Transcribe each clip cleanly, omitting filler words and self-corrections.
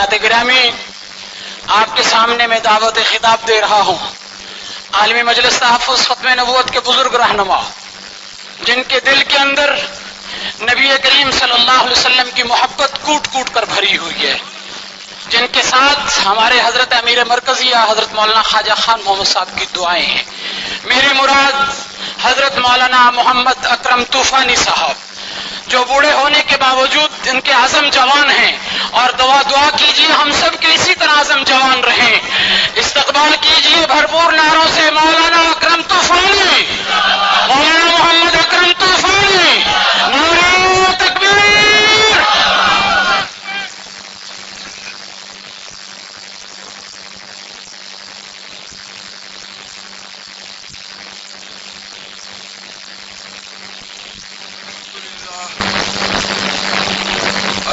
حضرات گرامی، آپ کے سامنے میں دعوت خطاب دے رہا ہوں عالمی مجلس تحفظ ختم نبوت کے بزرگ رہنما، جن کے دل کے اندر نبی کریم صلی اللہ علیہ وسلم کی محبت کوٹ کوٹ کر بھری ہوئی ہے، جن کے ساتھ ہمارے حضرت امیر مرکزیہ حضرت مولانا خواجہ خان محمد صاحب کی دعائیں ہیں۔ میری مراد حضرت مولانا محمد اکرم طوفانی صاحب، جو بوڑھے ہونے کے باوجود ان کے عزم جوان ہیں، اور دعا کیجیے ہم سب کے اسی طرح عزم جوان رہیں۔ استقبال کیجیے بھرپور نعروں سے مولانا اکرم طوفانی، مولانا محمد اکرم طوفانی، نعرہ تکبیر۔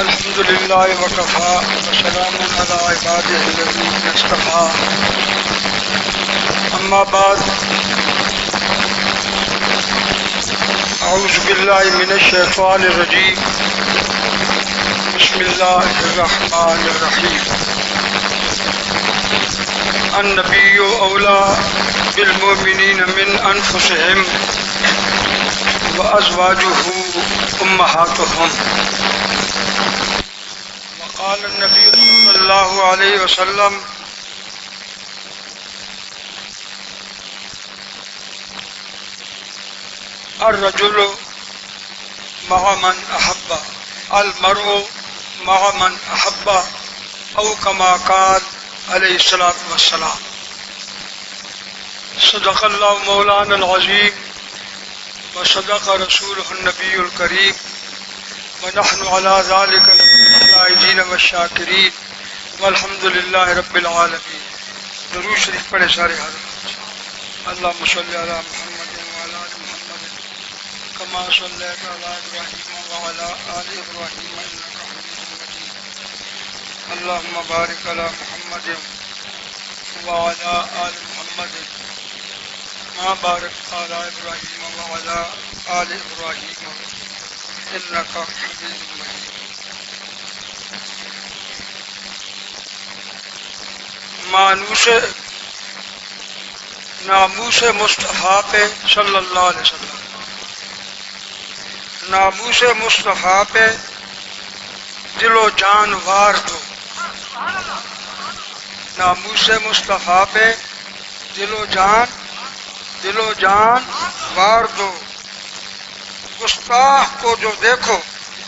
الحمد للہ وکفیٰ وسلام علی عبادہ الذین اصطفیٰ، اما بعد، اعوذ باللہ من الشیطان الرجیم، بسم اللہ الرحمن الرحیم۔ النبی اولیٰ بالمؤمنین من انفسہم وازواجہ امہاتہم۔ قال النبی صلی اللہ علیہ وسلم الرجل مع من احب، المرء مع من احب، او کما قال علیہ الصلاۃ والسلام۔ صدق اللہ مولانا العظیم وصدق رسولہ النبی الکریم، ونحن على ذلك من الشاهدين والشاکرین، والحمد للہ رب العالمین۔ درود شریف پڑھے سارے حضرات۔ اللہم صلی علی محمد وعلی آل محمد کما صلیت علی ابراہیم وعلی آل ابراہیم انک حمید مجید۔ اللہم بارک علی محمد وعلی آل محمد ما بارکت علی ابراہیم وعلی آل ابراہیم انک حمید مجید۔ ناموس مصطفیٰ پہ صلی اللہ علیہ وسلم، ناموس مصطفیٰ پہ دل و جان وار دو، ناموس مصطفیٰ پہ دل و جان وار دو، گستاخ کو جو دیکھو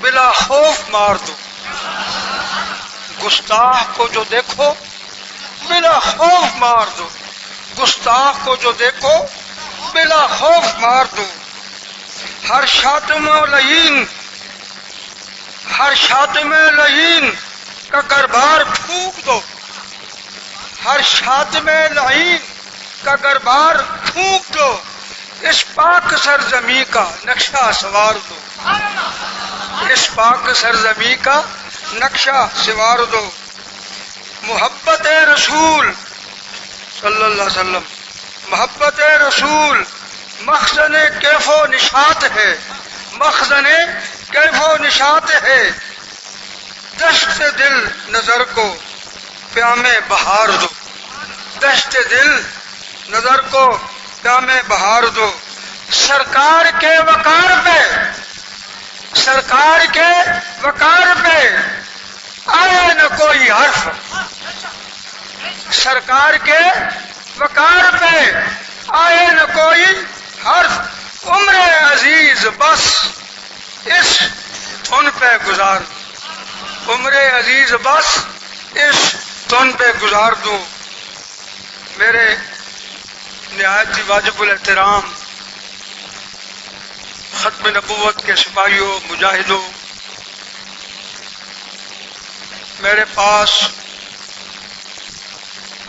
بلا خوف مار دو، گستاخ کو جو دیکھو بلا خوف مار دو، گستاخ کو جو دیکھو بلا خوف مار دو۔ ہر شاتم لعین کا گربار پھونک دو، ہر شاتم لعین کا گربار پھونک دو، اس پاک سرزمین کا نقشہ سوار دو، اس پاک سرزمین کا نقشہ سوار دو۔ محبت رسول صلی اللہ علیہ وسلم، محبت رسول مخزن کیف و نشاط ہے، مخزن کیف و نشاط ہے، دشت دل نظر کو پیام بہار دو، دشت دل نظر کو پیام بہار دو۔ سرکار کے وقار پہ، سرکار کے وقار پہ آئے نہ کوئی حرف، سرکار کے وقار پہ آئے نہ کوئی حرف، عمر عزیز بس اس دھن پہ گزار دو، عمر عزیز بس اس دھن پہ گزار دو۔ میرے نہایت واجب الاحترام ختم نبوت کے سپاہیوں، مجاہدوں، میرے پاس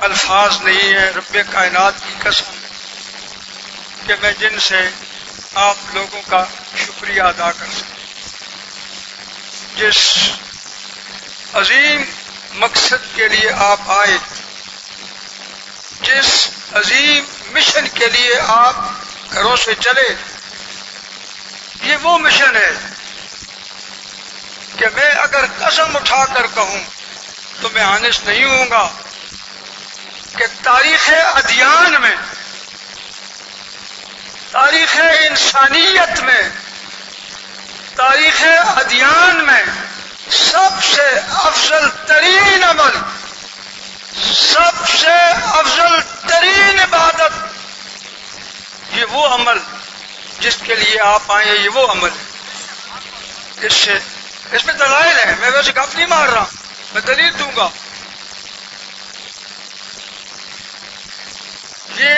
الفاظ نہیں ہے رب کائنات کی قسم کہ میں جن سے آپ لوگوں کا شکریہ ادا کر سکوں۔ جس عظیم مقصد کے لیے آپ آئے، جس عظیم مشن کے لیے آپ گھروں سے چلے، یہ وہ مشن ہے کہ میں اگر قسم اٹھا کر کہوں تو میں آنس نہیں ہوں گا کہ تاریخ ادیان میں، تاریخ انسانیت میں، تاریخ ادیان میں سب سے افضل ترین عمل، سب سے افضل ترین عبادت، یہ وہ عمل جس کے لیے آپ آئے ہیں، یہ وہ عمل ہے۔ اس میں دلائل ہیں، میں ویسے گپ نہیں مار رہا، میں دلیل دوں گا۔ یہ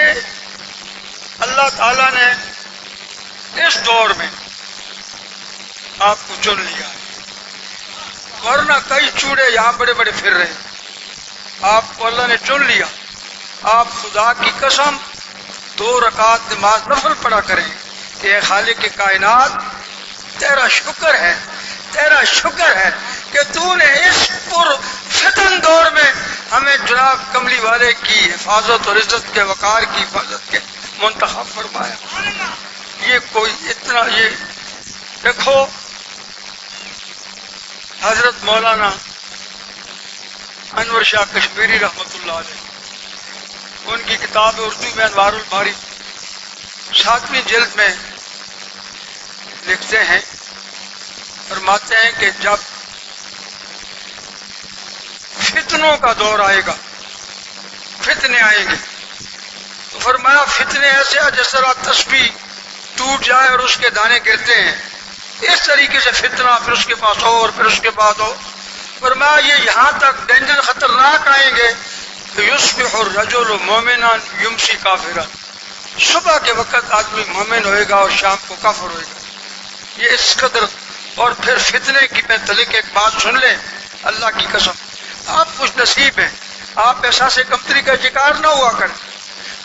اللہ تعالیٰ نے اس دور میں آپ کو چن لیا ہے، ورنہ کئی چوڑے یہاں بڑے بڑے پھر رہے ہیں۔ آپ کو اللہ نے چن لیا، آپ خدا کی قسم 2 رکعت نماز نفل پڑھا کریں کہ اے خالق کی کائنات، تیرا شکر ہے، تیرا شکر ہے کہ تو نے اس پر فتن دور میں ہمیں جناب کملی والے کی حفاظت اور عزت کے، وقار کی حفاظت کے منتخب فرمایا۔ یہ کوئی اتنا، یہ دیکھو حضرت مولانا انور شاہ کشمیری رحمۃ اللہ علیہ، ان کی کتاب اردو میں انوار الباری 7ویں جلد میں لکھتے ہیں، فرماتے ہیں کہ جب فتنوں کا دور آئے گا، فتنے آئیں گے، تو فرمایا فتنے ایسے ہیں جس طرح تسبیح ٹوٹ جائے اور اس کے دانے گرتے ہیں، اس طریقے سے فتنہ پھر اس کے پاس ہو اور پھر اس کے بعد ہو۔ فرمایا یہ یہاں تک ڈینجر خطرناک آئیں گے کہ یصبح الرجل مومنا یمسی کافرا، صبح کے وقت آدمی مومن ہوئے گا اور شام کو کافر ہوئے گا۔ یہ اس قدر، اور پھر فتنے کی میں تلک ایک بات سن لیں، اللہ کی قسم آپ خوش نصیب ہیں، آپ احساس کمتری کا شکار نہ ہوا کریں۔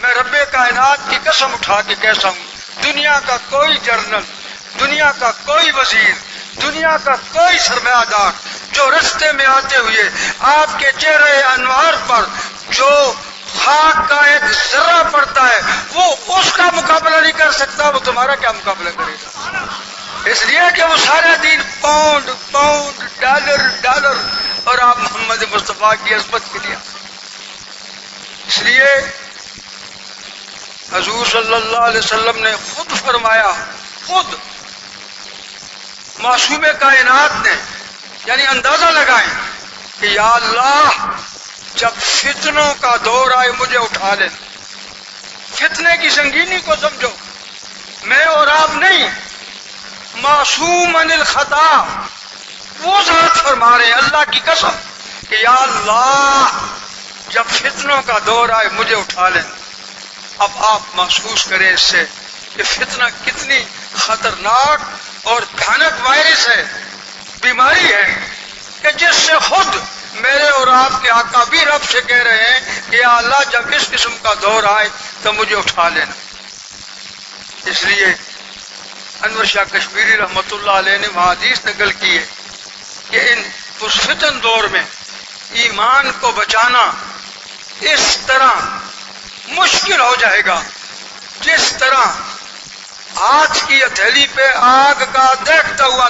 میں رب کائنات کی قسم اٹھا کے کہتا ہوں، دنیا کا کوئی جنرل، دنیا کا کوئی وزیر، دنیا کا کوئی سرمایہ دار جو رستے میں آتے ہوئے آپ کے چہرے انوار پر جو خاک کا ایک ذرہ پڑتا ہے، وہ اس کا مقابلہ نہیں کر سکتا، وہ تمہارا کیا مقابلہ کرے گا؟ اس لیے کہ وہ سارا دن پاؤنڈ پاؤنڈ، ڈالر ڈالر، اور آپ محمد مصطفیٰ کی عظمت کے لیے۔ اس لیے حضور صلی اللہ علیہ وسلم نے خود فرمایا، خود معصوم کائنات نے، یعنی اندازہ لگائیں کہ یا اللہ جب فتنوں کا دور آئے مجھے اٹھا لے۔ فتنے کی سنگینی کو سمجھو، میں اور آپ نہیں، معصوم عن الخطا وہ ذات فرما رہے ہیں اللہ کی قسم کہ یا اللہ جب فتنوں کا دور آئے مجھے اٹھا لیں۔ اب آپ محسوس کریں اس سے کہ فتنہ کتنی خطرناک اور بھیانک وائرس ہے، بیماری ہے، کہ جس سے خود میرے اور آپ کے آقا بھی رب سے کہہ رہے ہیں کہ یا اللہ جب اس قسم کا دور آئے تو مجھے اٹھا لینا۔ اس لیے انور شاہ کشمیری رحمۃ اللہ علیہ نے وہاں حدیث نقل کی ہے کہ ان پرفتن دور میں ایمان کو بچانا اس طرح مشکل ہو جائے گا جس طرح ہاتھ کی ہتھیلی پہ آگ کا دیکھتا ہوا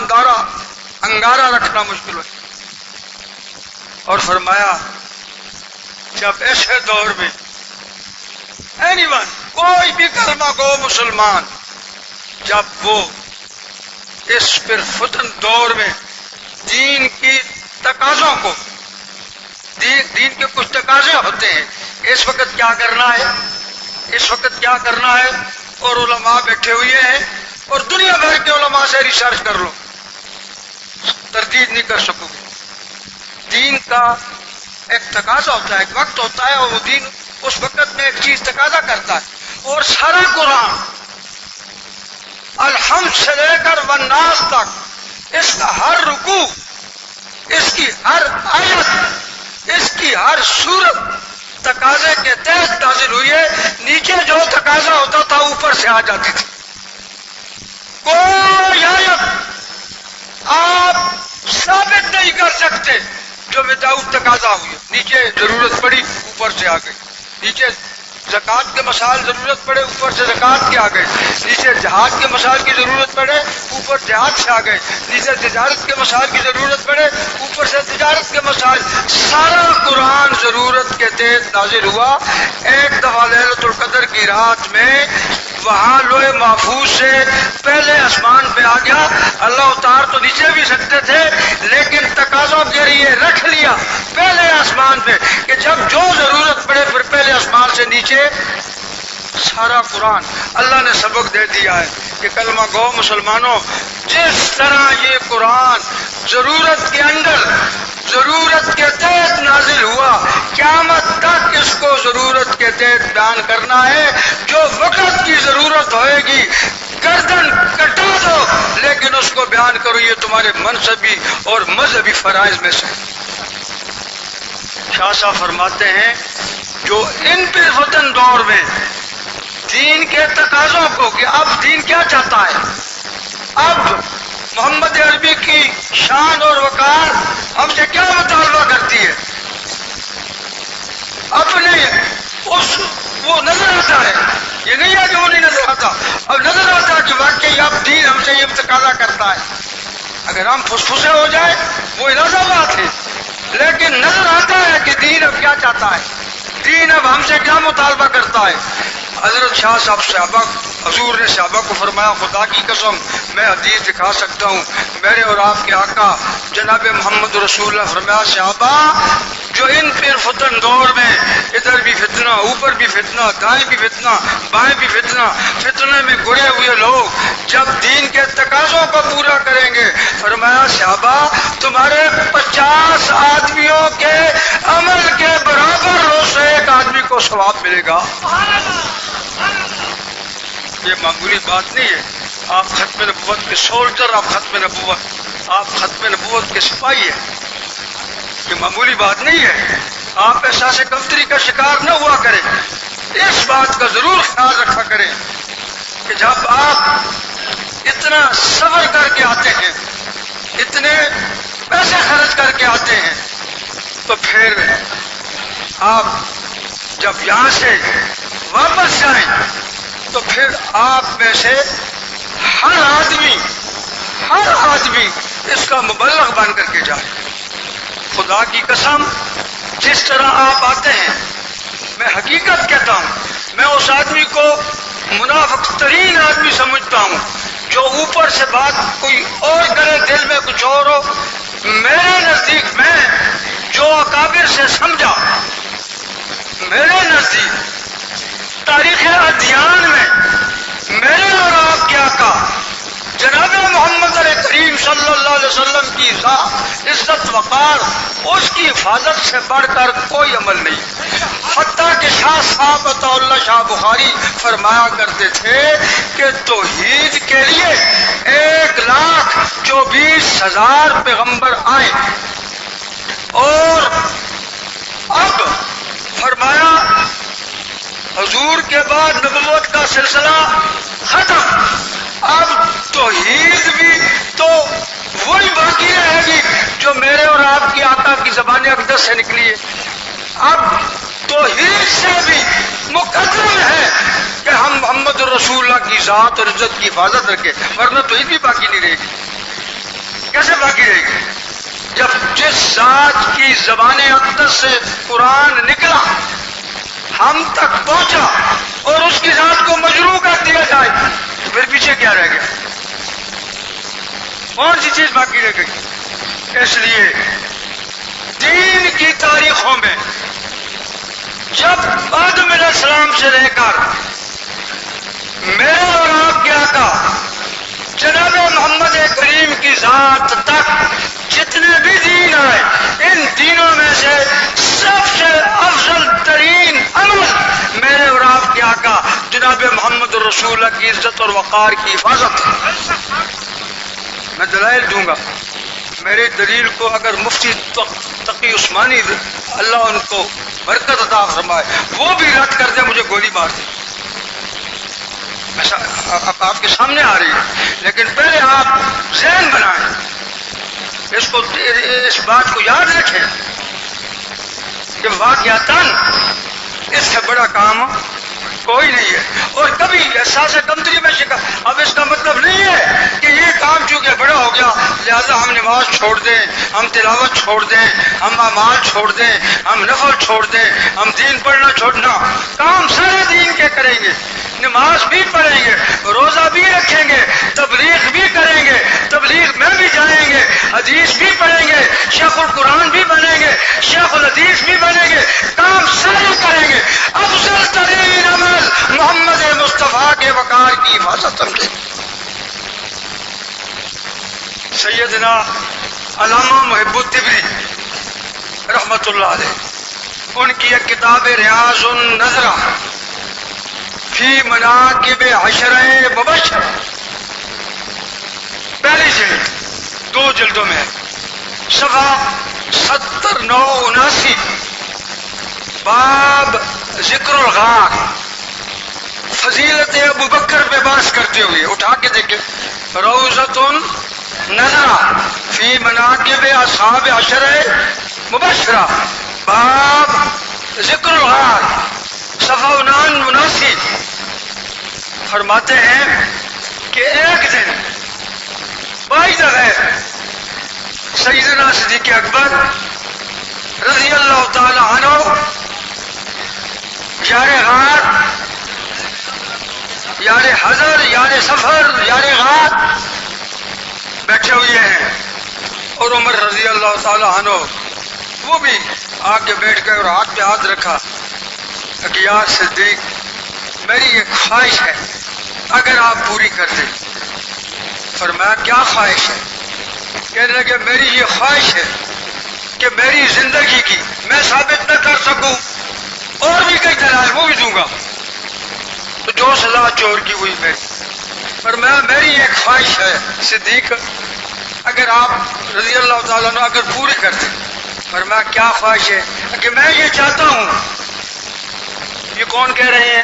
انگارہ رکھنا مشکل ہے۔ اور فرمایا جب ایسے دور میں اینی ون، کوئی بھی کلمہ گو مسلمان، جب وہ اس پرفتن دور میں دین کی تقاضوں کو، دین کے کچھ تقاضے ہوتے ہیں، اس وقت کیا کرنا ہے، اس وقت کیا کرنا ہے، اور علماء بیٹھے ہوئے ہیں اور دنیا بھر کے علماء سے ریسرچ کر لو، تردید نہیں کر سکو گے۔ دین کا ایک تقاضا ہوتا ہے، ایک وقت ہوتا ہے، اور وہ دین اس وقت میں ایک چیز تقاضا کرتا ہے، اور سارا قرآن الحمد سے لے کر والناس تک، اس کا ہر رکوع، اس کی ہر آیت، اس کی ہر سورت تقاضے کے تحت نازل ہوئی ہے۔ نیچے جو تقاضا ہوتا تھا اوپر سے آ جاتی تھی۔ کوئی آیت آپ ثابت نہیں کر سکتے جو وداؤٹ تقاضا ہوئی، نیچے ضرورت پڑی اوپر سے آ گئی، نیچے زکوٰۃ کے مسائل ضرورت پڑے اوپر سے زکوٰۃ کے آ گئے، نیچے جہاد کے مسائل کی ضرورت پڑے اوپر جہاد سے آ گئے، نیچے تجارت کے مسائل کی ضرورت پڑے اوپر سے تجارت کے مسائل. سارا قرآن ضرورت کے تحت نازل ہوا. ایک دفعہ لیلۃ القدر کی رات میں وہاں لوح محفوظ سے پہلے آسمان پہ آ گیا. اللہ اتار تو نیچے بھی سکتے تھے لیکن تقاضوں کے لیے رکھ لیا پہلے آسمان پہ کہ جب جو ضرورت پڑے پھر پہلے آسمان سے نیچے سارا قرآن. اللہ نے سبق دے دیا ہے کہ کلمہ گو مسلمانوں، جس طرح یہ قرآن ضرورت کے اندر ضرورت کے تحت نازل ہوا، قیامت تک اس کو ضرورت کے تحت بیان کرنا ہے. جو وقت کی ضرورت ہوئے گی گردن کٹا دو لیکن اس کو بیان کرو. یہ تمہارے منصبی اور مذہبی فرائض میں سے. شاہ صاحب فرماتے ہیں جو ان پر فتن دور میں دین کے تقاضوں کو کہ اب دین کیا چاہتا ہے، اب محمد عربی کی شان اور وقار ہم سے کیا مطالبہ کرتی ہے، اپنے وہ نظر آتا ہے. یہ نہیں ہے کہ وہ نہیں نظر آتا، اب نظر آتا ہے کہ واقعی اب دین ہم سے یہ تقاضا کرتا ہے. اگر ہم پھسپھسے ہو جائے وہ اندازہ بات ہے، لیکن نظر آتا ہے کہ دین اب کیا چاہتا ہے، دین اب ہم سے کیا مطالبہ کرتا ہے. حضرت شاہ صاحب صحابہ، حضور نے صحابہ کو فرمایا خدا کی قسم میں حدیث دکھا سکتا ہوں، میرے اور آپ کے آقا جناب محمد رسول اللہ فرمایا صحابہ جو ان پھر فتن دور میں ادھر بھی فتنہ، اوپر بھی فتنہ، دائیں بھی فتنہ، بائیں بھی فتنہ، فتنے میں گرے ہوئے لوگ جب دین کے تقاضوں کو پورا کریں گے، فرمایا صحابہ تمہارے 50 آدمیوں کے عمل کے برابر روز سے ایک آدمی کو ثواب ملے گا. یہ معمولی بات نہیں ہے. آپ ختم نبوت کے سولجر، آپ ختم نبوت کے سپاہی ہیں. یہ معمولی بات نہیں ہے. آپ احساس کمتری کا شکار نہ ہوا کریں. اس بات کا ضرور خیال رکھا کریں کہ جب آپ اتنا صبر کر کے آتے ہیں، اتنے پیسے خرچ کر کے آتے ہیں، تو پھر آپ جب یہاں سے واپس جائیں تو پھر آپ میں سے ہر آدمی اس کا مبلغ بن کر کے جائے. خدا کی قسم جس طرح آپ آتے ہیں، میں حقیقت کہتا ہوں، میں اس آدمی کو منافق ترین آدمی سمجھتا ہوں جو اوپر سے بات کوئی اور کرے دل میں کچھ اور ہو. میرے نزدیک میں جو اکابر سے سمجھا، میرے نزدیک تاریخ ادیان میں میرے اور آپ کے آقا جناب محمد کریم صلی اللہ علیہ وسلم کی ذات، عزت، وقار، اس کی حفاظت سے بڑھ کر کوئی عمل نہیں. حتیٰ کہ شاہ صاحب عطا اللہ شاہ بخاری فرمایا کرتے تھے کہ توحید کے لیے 1,24,000 پیغمبر آئے، اور اب فرمایا حضور کے بعد نبوت کا سلسلہ ختم، اب توحید بھی تو وہی باقی رہے گی جو میرے اور آپ کی آقا کی زبان اقدس سے نکلی ہے. اب توحید سے بھی مقدم ہے کہ ہم محمد رسول اللہ کی ذات اور عزت کی حفاظت رکھیں، ورنہ توحید بھی باقی نہیں رہے گی. کیسے باقی رہے گی؟ جب جس ذات کی زبان اقدس سے قرآن نکلا، ہم تک پہنچا، اور اس کی ذات کو مجروح کر دیا جائے تو پھر پیچھے کیا رہ گیا؟ کون سی چیز باقی رہ گئی؟ اس لیے دین کی تاریخوں میں جب آدم علیہ السلام سے لے کر میرے اور آپ کے آقا جناب محمد کریم کی ذات تک جتنے بھی دین آئے، ان دینوں میں سے سب سے افضل ترین عمل میرے اور آپ کے آقا جناب محمد رسول اللہ کی عزت اور وقار کی حفاظت ہے. میں دلائل دوں گا. میری دلیل کو اگر مفتی تقی عثمانی اللہ ان کو برکت عطا فرمائے وہ بھی رد کر دے، مجھے گولی مار دے، آپ کے سامنے آ رہی ہے. لیکن پہلے آپ ذہن بنائیں، اس بات کو یاد رکھیں کہ واقعتاً اس سے بڑا کام کوئی نہیں ہے. اور کبھی احساس کمتری میں شکست. اب اس کا مطلب نہیں ہے کہ یہ کام چونکہ بڑا ہو گیا لہذا ہم نماز چھوڑ دیں, ہم تلاوت چھوڑ دیں, ہم اعمال چھوڑ دیں, ہم نفل چھوڑ دیں, ہم دین پڑھنا چھوڑنا. کام سارے دین کے کریں گے, نماز بھی پڑھیں گے, روزہ بھی رکھیں گے, تبلیغ بھی کریں گے, تبلیغ میں بھی جائیں گے, حدیث بھی پڑھیں گے, شیخ القرآن بھی بنیں گے, شیخ الحدیث بھی بنیں گے, کام سارے کریں گے. افضل ترین عمل محمد مصطفیٰ کے وقار کی حفاظت سمجھے. سیدنا علامہ محب الطبری رحمت اللہ علیہ, ان کی ایک کتاب ریاض النظرہ فی مناقب عشرہ مبشرہ, پہلی جلد 2 جلدوں میں, صفحہ 70-79, باب ذکر الغار, فضیلت ابو بکر پہ بحث کرتے ہوئے اٹھا کے دیکھیں. روضۃ نظرہ فی مناقب اصحاب عشرہ مبشرہ, باب ذکر الغار, صفحہ 79. فرماتے ہیں کہ ایک دن بائی دفعہ سیدنا صدیق اکبر رضی اللہ تعالی عنہ یار غار, یار حضر, یار سفر, یار غار بیٹھے ہوئے ہیں, اور عمر رضی اللہ تعالی عنہ وہ بھی آگے بیٹھ گئے اور ہاتھ پہ ہاتھ رکھا کہ یا صدیق میری ایک خواہش ہے اگر آپ پوری کر دیں. فرمایا کیا خواہش ہے؟ کہنے لگے میری یہ خواہش ہے کہ میری زندگی کی میں ثابت نہ کر سکوں, اور بھی کئی دلائل وہ بھی دوں گا, تو جو سزا چور کی ہوئی میری. فرمایا میری ایک خواہش ہے صدیق اگر آپ رضی اللہ تعالیٰ عنہ اگر پوری کر دیں. فرمایا کیا خواہش ہے؟ کہ میں یہ چاہتا ہوں. یہ کون کہہ رہے ہیں؟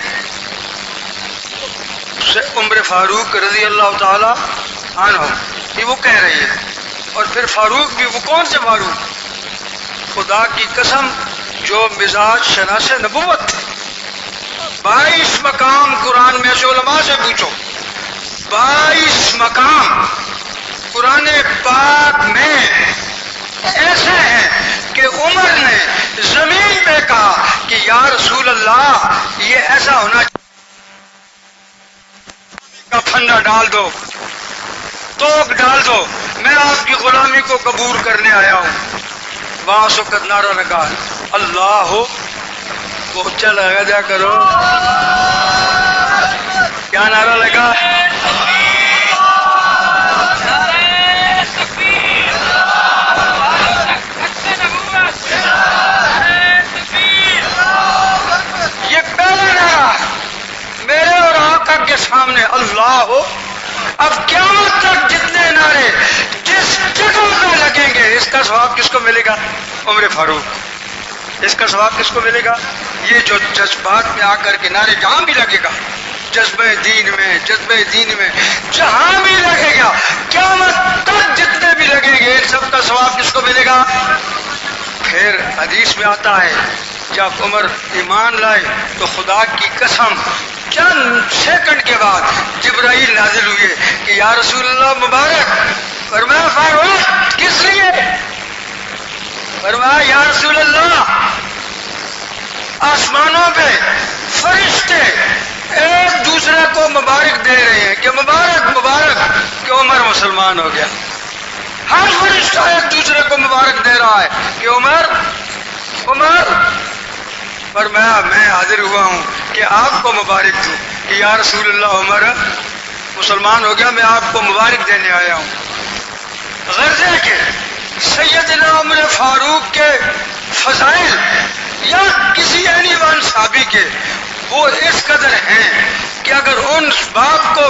عمر فاروق رضی اللہ تعالی عنہ, یہ وہ کہہ رہے ہیں. اور پھر فاروق بھی, وہ کون سے فاروق؟ خدا کی قسم جو مزاج شناس نبوت تھے. 22 مقام قرآن میں سے علماء سے پوچھو, 22 مقام قرآن پاک میں ایسے ہیں کہ عمر نے زمین پہ کہا کہ یا رسول اللہ یہ ایسا ہونا چاہیے کا پھندا ڈال دو, توک ڈال دو, میں آپ کی غلامی کو قبول کرنے آیا ہوں. وہاں سکت نعرہ لگا اللہ ہو, وہ اچھا لگا جا کرو. کیا نعرہ لگا؟ یہ پہلا نعرہ میرے اور آقا کے سامنے اللہ ہو. اب قیامت تک جتنے نعرے جس جگہ پہ لگیں گے اس کا ثواب کس کو ملے گا؟ عمر فاروق. اس کا ثواب کس کو ملے گا؟ یہ جو جذبات میں آ کر کے نعرے جہاں بھی لگے گا, جذبہ دین میں, جذبہ دین میں جہاں بھی لگے گا, قیامت تک جتنے بھی لگیں گے ان سب کا ثواب کس کو ملے گا؟ پھر حدیث میں آتا ہے جب عمر ایمان لائے تو خدا کی قسم چند سیکنڈ کے بعد جبرائیل نازل ہوئے کہ یا رسول اللہ مبارک. فرمایا فاروق کس لیے؟ فرمایا یا رسول اللہ آسمانوں پہ فرشتے ایک دوسرے کو مبارک دے رہے ہیں کہ مبارک مبارک کہ عمر مسلمان ہو گیا. ہر فرشتہ ایک دوسرے کو مبارک دے رہا ہے کہ عمر. فرمایا میں حاضر ہوا ہوں کہ آپ کو مبارک دوں کہ یا رسول اللہ عمر مسلمان ہو گیا, میں آپ کو مبارک دینے آیا ہوں. غرض ہے کہ سیدنا عمر فاروق کے فضائل یا کسی اینی ون صحابی کے وہ اس قدر ہیں کہ اگر ان باب کو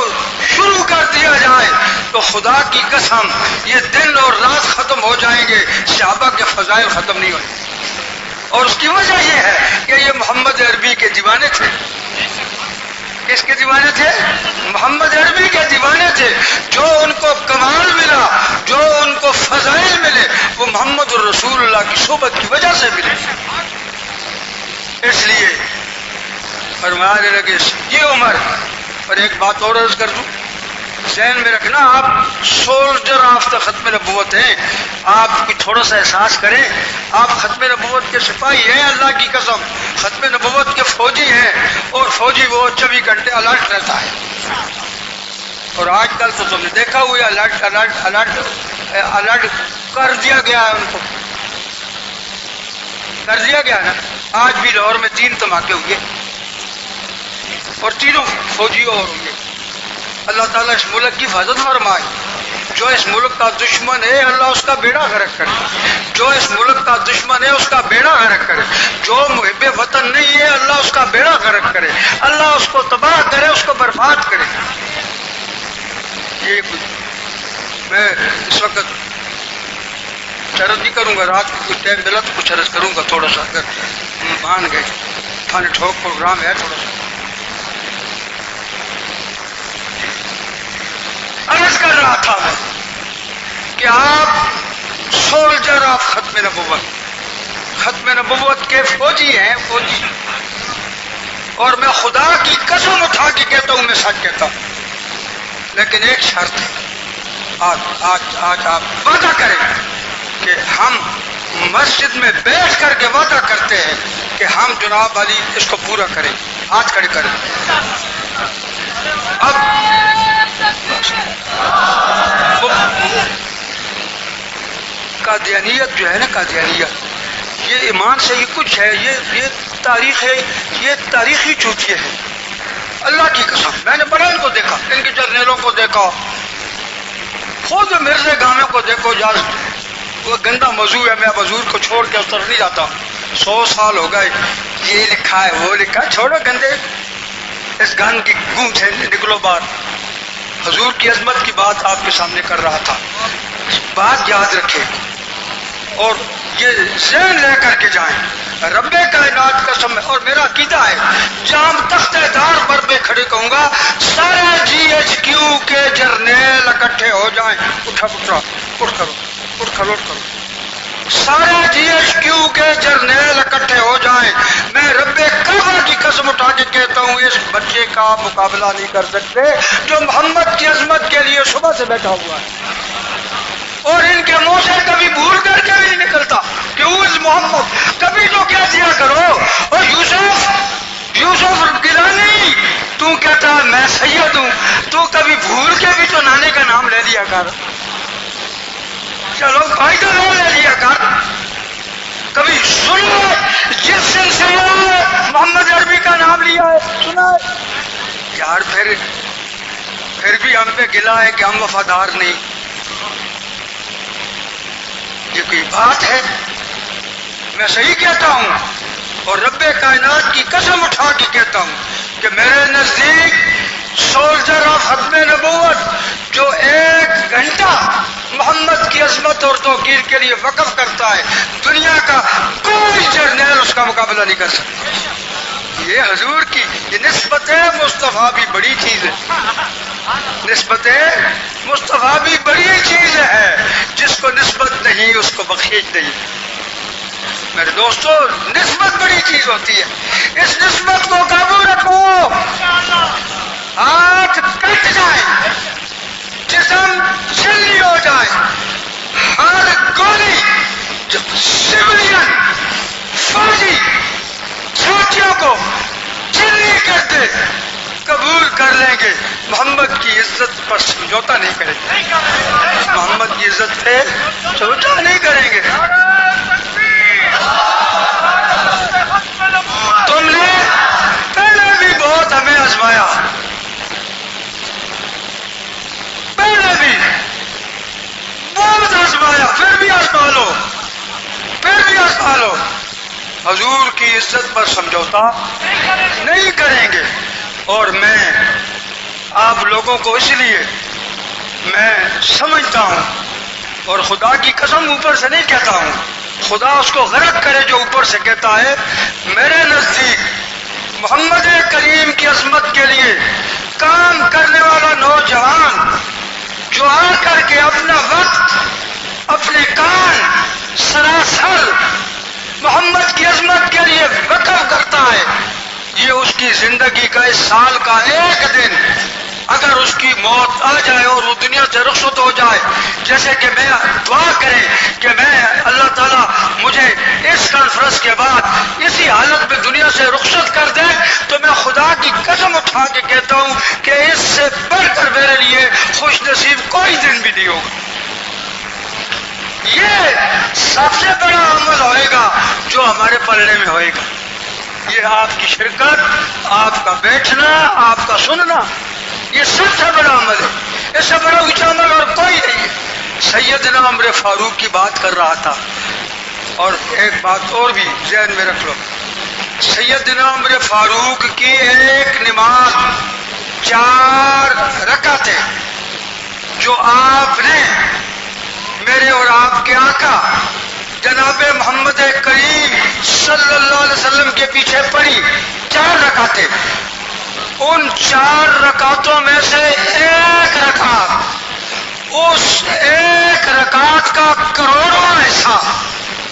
شروع کر دیا جائے تو خدا کی قسم یہ دن اور رات ختم ہو جائیں گے, صحابہ کے فضائل ختم نہیں ہوئے. اور اس کی وجہ یہ ہے کہ یہ محمد عربی کے دیوانے تھے. کس کے دیوانے تھے؟ محمد عربی کے دیوانے تھے. جو ان کو کمال ملا, جو ان کو فضائل ملے وہ محمد الرسول اللہ کی صحبت کی وجہ سے ملے. اس لیے فرمانے لگے یہ عمر، اور ایک بات اور عرض کر دوں، ذہن میں رکھنا آپ سولجر آف دا ختم نبوت ہیں، آپ بھی تھوڑا سا احساس کریں، آپ ختم نبوت کے سپاہی ہیں، اللہ کی قسم ختم نبوت کے فوجی ہیں، اور فوجی وہ 24 گھنٹے الرٹ رہتا ہے۔ اور آج کل تو تم نے دیکھا ہوا الرٹ کر دیا گیا ہے، ان کو کر دیا گیا نا۔ آج بھی لاہور میں 3 دھماکے ہوئے اور تینوں فوجی اور ہوں گے۔ اللہ تعالیٰ اس ملک کی حفاظت فرمائے۔ جو اس ملک کا دشمن ہے اللہ اس کا بیڑا غرق کرے، جو اس ملک کا دشمن ہے اس کا بیڑا غرق کرے، جو محب وطن نہیں ہے اللہ اس کا بیڑا غرق کرے، اللہ اس کو تباہ کرے، اس کو برباد کرے۔ یہ میں اس وقت عرض نہیں کروں گا، رات کو کچھ ٹائم ملا تو کچھ عرض کروں گا تھوڑا سا، اگر مان گئے تھانے ٹھوک پروگرام ہے تھوڑا سا عرض کر رہا تھا میں کہ آپ سولجر آف ختم نبوت، ختم نبوت کے فوجی ہیں، فوجی، اور میں خدا کی قسم اٹھا کے کہتا ہوں، میں سچ کہتا ہوں، لیکن ایک شرط ہے، آج آپ وعدہ کریں کہ ہم مسجد میں بیٹھ کر کے وعدہ کرتے ہیں کہ ہم جناب علی اس کو پورا کریں، ہاتھ کھڑے کریں۔ اب قادیانیت جو ہے نا، قادیانیت یہ ایمان سے یہ کچھ ہے، یہ تاریخ ہے، یہ تاریخی چوتیے ہے۔ اللہ کی قسم میں نے بڑا ان کو دیکھا، ان کے جرنیلوں کو دیکھا، خود مرزا گامے کو دیکھو، وہ گندا موضوع ہے، میں حضور کو چھوڑ کے اس طرف نہیں جاتا، 100 سال ہو گئے، یہ لکھا ہے وہ لکھا ہے، چھوڑو گندے اس گن کی گونج سے نکلو باہر۔ حضور کی عظمت کی بات آپ کے سامنے کر رہا تھا، بات یاد رکھیں اور یہ ذہن لے کر کے جائیں۔ رب کائنات قسم ہے، اور میرا عقیدہ ہے جام تخت دار پر میں کھڑے کہوں گا، سارے GHQ کے جرنیل اکٹھے ہو جائیں، اٹھ کرو، سارے GHQ کے جرنیل اکٹھے ہو جائیں، میں رب کعبہ کی قسم اٹھا کے کہتا ہوں اس بچے کا مقابلہ نہیں کر سکتے جو محمد کی عظمت کے لیے صبح سے بیٹھا ہوا ہے، اور ان کے منہ سے کبھی بھول کر کے نہیں نکلتا کہ اوز محمد، کبھی تو کہہ دیا کرو، اور یوسف گیلانی تو کہتا میں سید ہوں، تو کبھی بھول کے بھی تو نانے کا نام لے لیا کر، چلو بھائی کا نام لے لیا کر، کبھی سنو جس سلسلے میں محمد عربی کا نام لیا ہے سنا ہے یار، پھر بھی ہم پہ گلا ہے کہ ہم وفادار نہیں، یہ کوئی بات ہے؟ میں صحیح کہتا ہوں اور رب کائنات کی قسم اٹھا کے کہتا ہوں کہ میرے نزدیک سولجر آف ختم نبوت جو 1 گھنٹہ محمد کی عظمت اور توقیر کے لیے وقف کرتا ہے، دنیا کا کوئی جرنیل اس کا مقابلہ نہیں کر سکتا۔ یہ حضور کی یہ نسبت مصطفیٰ بھی بڑی چیز ہے، نسبت مصطفیٰ بھی بڑی چیز ہے، جس کو نسبت نہیں اس کو بخشش نہیں۔ میرے دوستو نسبت بڑی چیز ہوتی ہے، اس نسبت کو قابو رکھو، ہاتھ کٹ جائیں، جسم چھلنی ہو جائے، ہر گولی جب سویلین فوجی ساتھیوں کو چھلنی کرتے قبول کر لیں گے، محمد کی عزت پر سمجھوتا نہیں کریں گے، محمد کی عزت پہ سمجھوتا نہیں کریں گے۔ تم نے پہلے بھی بہت ہمیں آزمایا، پہلے بھی بہت آزمایا، پھر بھی آزما لو، پھر بھی آزما لو، حضور کی عزت پر سمجھوتا نہیں کریں گے۔ اور میں آپ لوگوں کو اس لیے میں سمجھتا ہوں، اور خدا کی قسم اوپر سے نہیں کہتا ہوں، خدا اس کو غرق کرے جو اوپر سے کہتا ہے، میرے نزدیک محمد کریم کی عظمت کے لیے کام کرنے والا نوجوان جو آ کر کے اپنا وقت اپنے کان سراسر محمد کی عظمت کے لیے وقف کرتا ہے، یہ اس کی زندگی کا اس سال کا ایک دن اگر اس کی موت آ جائے اور وہ دنیا سے رخصت ہو جائے، جیسے کہ میں دعا کریں کہ میں اللہ تعالیٰ مجھے اس کانفرنس کے بعد اسی حالت میں دنیا سے رخصت کر دے، تو میں خدا کی قسم اٹھا کے کہتا ہوں کہ اس سے بڑھ کر میرے لیے خوش نصیب کوئی دن بھی نہیں ہوگا۔ یہ سب سے بڑا عمل ہوئے گا جو ہمارے پلڑے میں ہوئے گا، یہ آپ کی شرکت، آپ کا بیٹھنا، آپ کا سننا، یہ سب سے بڑا عمل ہے۔ اس سے بڑا اونچا عمل اور کوئی نہیں ہے۔ سیدنا عمر فاروق کی بات کر رہا تھا، اور ایک بات اور بھی ذہن میں رکھ لو، سیدنا عمر فاروق کی ایک نماز 4 رکعتیں جو آپ نے میرے اور آپ کے آقا جناب محمد کریم صلی اللہ علیہ وسلم کے پیچھے پڑھی 4 رکعتیں، ان 4 رکعتوں میں سے ایک رکعت، اس ایک رکعت کا کروڑواں حصہ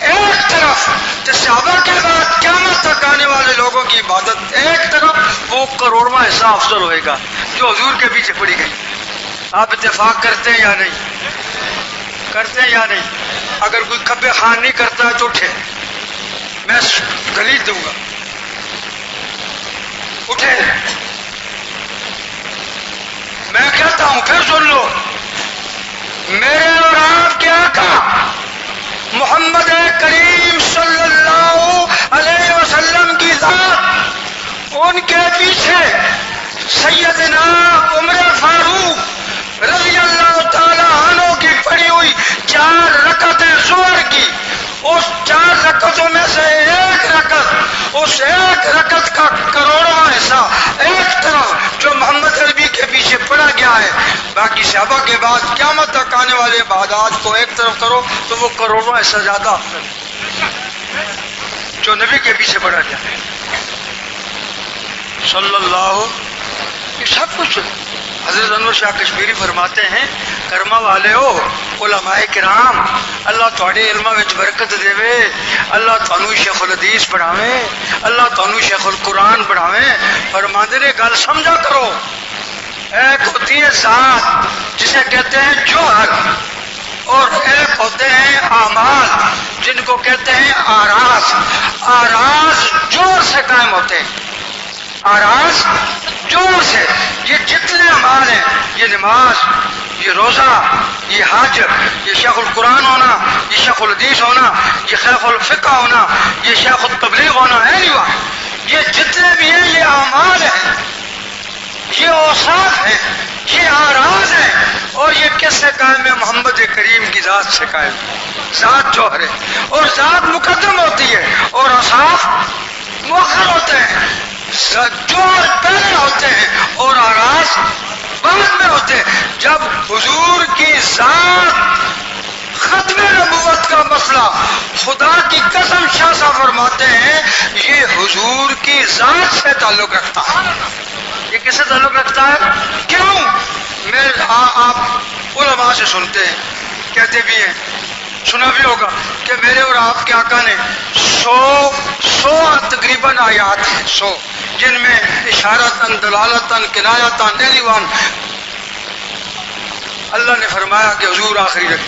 ایک طرف، صحابہ کے بعد قیامت تک آنے والے لوگوں کی عبادت ایک طرف، وہ کروڑواں حصہ افضل ہوئے گا جو حضور کے پیچھے پڑی گئی۔ آپ اتفاق کرتے ہیں یا نہیں؟ کرتے ہیں یا نہیں؟ اگر کوئی کھبے خان نہیں کرتا ہے تو اٹھے، میں گلیچ دوں گا، اٹھے۔ میں کہتا ہوں، پھر سن لو، میرے اور آپ کے آقا محمد کریم صلی اللہ علیہ وسلم کی ذات، ان کے پیچھے سیدنا عمر فاروق رضی اللہ تعالی عنہ کی پڑھی ہوئی 4 رکعتیں ظہر کی، اس 4 رکعتوں میں سے ایک رکعت، اس ایک رکعت کا کروڑواں حصہ ایک طرف جو محمد عربی کے پیچھے پڑھا گیا ہے، باقی صحابہ کے بعد قیامت تک آنے والے عبادات کو ایک طرف کرو تو وہ کروڑواں حصہ زیادہ جو نبی کے پیچھے پڑھا گیا صلی اللہ، یہ سب کچھ حضرت انور شاہ کشمیری فرماتے ہیں، کرما والے ہو علماء کرام، اللہ تھوڑے علماں وچ برکت دے، اللہ تانوں شیخ الحدیث بڑھاوے، اللہ تانوں شیخ القرآن بڑھاوے۔ فرماتے نے گل سمجھا کرو، ایک ہوتی ہے ذات جسے کہتے ہیں جوہر، اور ایک ہوتے ہیں اعمال جن کو کہتے ہیں آراز۔ آراز جوہر سے قائم ہوتے ہیں، آراز جوہر سے، یہ جتنے اعمال ہیں، یہ نماز، یہ روزہ، یہ حج، یہ شیخ القرآن ہونا، یہ شیخ الحدیث ہونا، یہ شیخ الفقہ ہونا، یہ شیخ التبلیغ ہونا ہے نہیں ہوا، یہ جتنے بھی ہیں یہ اعمال ہیں، یہ اوصاف ہیں، یہ آراز ہیں، اور یہ کس سے قائم ہے؟ محمد کریم کی ذات سے قائم ہے۔ ذات جوہر ہے، اور ذات مقدم ہوتی ہے اور اوصاف مؤخر ہوتے ہیں، جوہر پہلے ہوتے ہیں اور آراز بعد میں ہوتے ہیں۔ جب حضور کی ذات ختم نبوت کا مسئلہ، خدا کی قسم شاہ صاحب فرماتے ہیں یہ حضور کی ذات سے تعلق رکھتا ہے۔ یہ کس سے تعلق رکھتا ہے؟ کیوں؟ میں آپ علماء سے سنتے ہیں، کہتے بھی ہیں، سنا بھی ہوگا کہ میرے اور آپ کے آقا نے 100 تقریباً آیات ہیں، 100 جن میں اشارتاً، دلالتاً، کنایتاً، ایلیوان، اللہ نے فرمایا کہ حضور آخری رکھ۔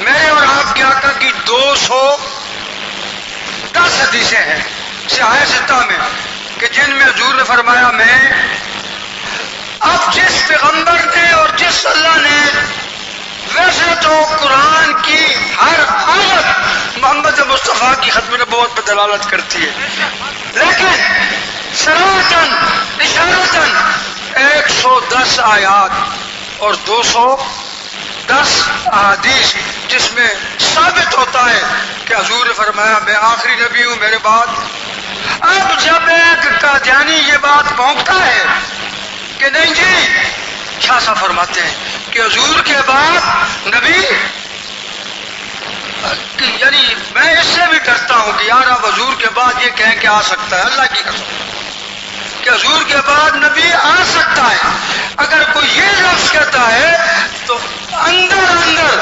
میرے اور آپ کے آقا کی 210 حدیثیں ہیں صحیح ستہ میں کہ جن میں حضور نے فرمایا میں اب جس پیغمبر نے اور جس اللہ نے، ویسے تو قرآن کی ہر آیت محمد مصطفیٰ کی ختم نبوت پر دلالت کرتی ہے، لیکن صراحتاً اشارتاً 110 آیات اور 210 احادیث جس میں ثابت ہوتا ہے کہ حضور نے فرمایا میں آخری نبی ہوں میرے بعد۔ اب جب ایک قادیانی یہ بات پھونکتا ہے کہ نہیں جی، شاہ صاحب فرماتے ہیں کہ حضور کے بعد نبی، یعنی میں اس سے بھی ڈرتا ہوں کہ یار اب حضور کے بعد یہ کہیں کہ آ سکتا ہے، اللہ کی قسم کہ حضور کے بعد نبی آ سکتا ہے۔ اگر کوئی یہ لفظ کہتا ہے تو اندر اندر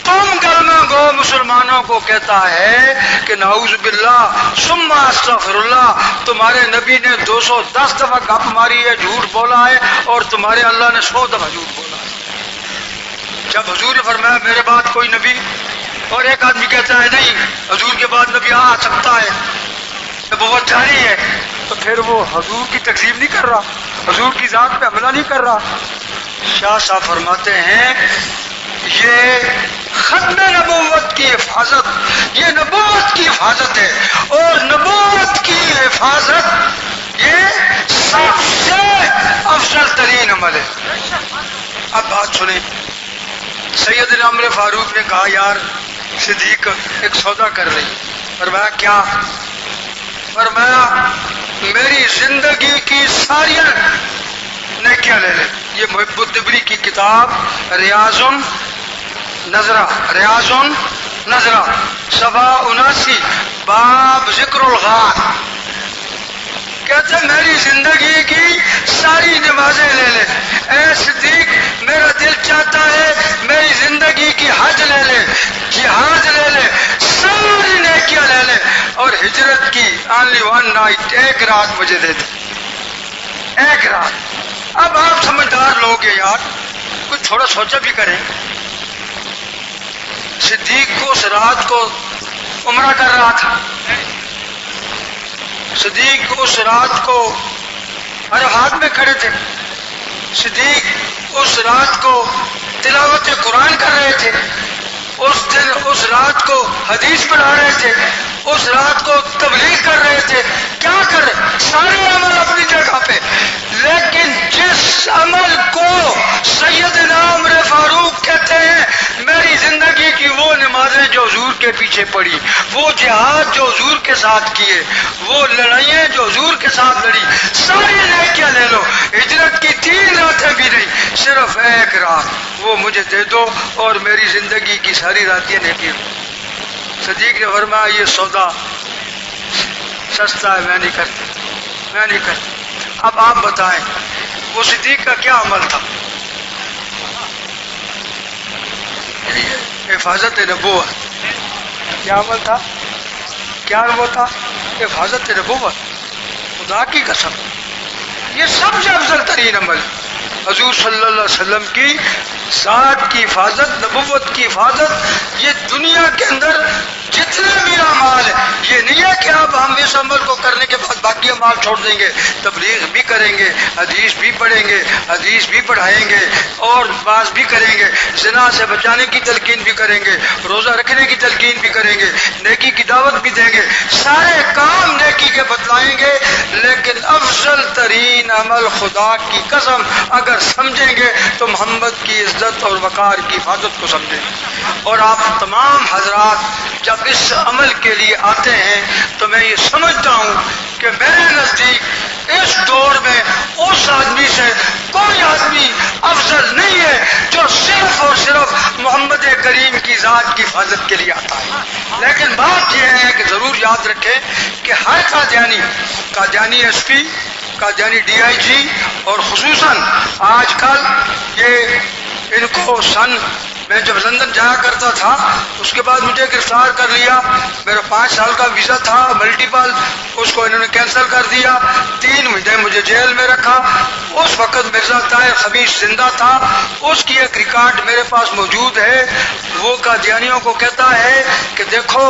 تم کلمہ گو مسلمانوں کو کہتا ہے کہ نعوذ باللہ ثم استغفر اللہ، تمہارے نبی نے 210 دفعہ گپ ماری ہے، جھوٹ بولا ہے، اور تمہارے اللہ نے 100 دفعہ جھوٹ بولا ہے۔ جب حضور نے فرمایا میرے بعد کوئی نبی، اور ایک آدمی کہتا ہے نہیں حضور کے بعد نبی آ سکتا ہے، نبوت جاری ہے، تو پھر وہ حضور کی تکذیب نہیں کر رہا، حضور کی ذات پہ حملہ نہیں کر رہا۔ شاہ صاحب فرماتے ہیں یہ ختم نبوت کی حفاظت، یہ نبوت کی حفاظت ہے، اور نبوت کی حفاظت یہ سب سے افضل ترین عمل ہے۔ اب بات سنیں، سیدنا عمر فاروق نے کہا یار صدیق ایک سودا کر رہی، فرمایا کیا؟ فرمایا میری زندگی کی ساری نیکیاں لے لے۔ یہ محب الطبری کی کتاب ریاض نظرہ صفحہ 79 باب ذکر الغار، کہتے ہیں میری زندگی کی ساری نمازیں لے لے، اے صدیق میرا دل چاہتا ہے میری زندگی کی حج لے لے، جہاد لے لے، ساری نیکیاں لے لے، اور ہجرت کی only one night، ایک رات مجھے دے دے، ایک رات۔ اب آپ سمجھدار لوگ ہیں یار، کچھ تھوڑا سوچا بھی کریں۔ صدیق کو اس رات کو عمرہ کر رہا تھا، صدیق اس رات کو عرفات میں کھڑے تھے، صدیق اس رات کو تلاوت قرآن کر رہے تھے، اس دن اس رات کو حدیث پڑھا رہے تھے، اس رات کو تبلیغ کر رہے تھے، کیا کر رہے؟ سارے عمل اپنی جگہ پہ، لیکن جس عمل کو سیدنا عمر فاروق کہتے ہیں میری زندگی کی وہ نمازیں جو حضور کے پیچھے پڑی، وہ جہاد جو حضور کے ساتھ کیے، وہ لڑائیاں جو حضور کے ساتھ لڑی، ساری نیکیاں لے لو، ہجرت کی 3 راتیں بھی نہیں، صرف ایک رات وہ مجھے دے دو اور میری زندگی کی ساری راتیں نیکیاں۔ صدیق نے فرمایا یہ سودا سستا ہے، میں نہیں کرتا۔ اب آپ بتائیں وہ صدیق کا کیا عمل تھا؟ حفاظت نبوت۔ کیا عمل تھا؟ کیا وہ تھا؟ حفاظت نبوت۔ خدا کی قسم یہ سب سے افضل ترین عمل ہے۔ حضور صلی اللہ علیہ وسلم کی ذات کی حفاظت، نبوت کی حفاظت، یہ دنیا کے اندر جتنے بھی اعمال ہیں، یہ نہیں ہے کہ اب ہم اس عمل کو کرنے کے بعد باقی اعمال چھوڑ دیں گے، تبلیغ بھی کریں گے، حدیث بھی پڑھیں گے، حدیث بھی پڑھائیں گے، اور باز بھی کریں گے، زنا سے بچانے کی تلقین بھی کریں گے، روزہ رکھنے کی تلقین بھی کریں گے، نیکی کی دعوت بھی دیں گے، سارے کام نیکی کے بتلائیں گے، لیکن افضل ترین عمل خدا کی قسم اگر سمجھیں گے تو محمد کی عزت اور وقار کی حفاظت کو سمجھیں گے۔ اور آپ تمام حضرات جب اس عمل کے لیے آتے ہیں تو میں یہ سمجھتا ہوں کہ میرے نزدیک اس دور میں اس آدمی سے کوئی آدمی افضل نہیں ہے جو صرف اور صرف محمد کریم کی ذات کی حفاظت کے لیے آتا ہے۔ لیکن بات یہ ہے کہ ضرور یاد رکھیں کہ ہر قادیانی ایس پی، قادیانی ڈی آئی جی، اور خصوصاً آج کل یہ ان کو میں جب لندن جایا کرتا تھا اس کے بعد مجھے گرفتار کر لیا، میرا 5 سال کا ویزا تھا ملٹیپل، اس کو انہوں نے کینسل کر دیا، 3 مہینے مجھے جیل میں رکھا۔ اس وقت مرزا طاہر خبیث زندہ تھا، اس کی ایک ریکارڈ میرے پاس موجود ہے، وہ قادیانیوں کو کہتا ہے کہ دیکھو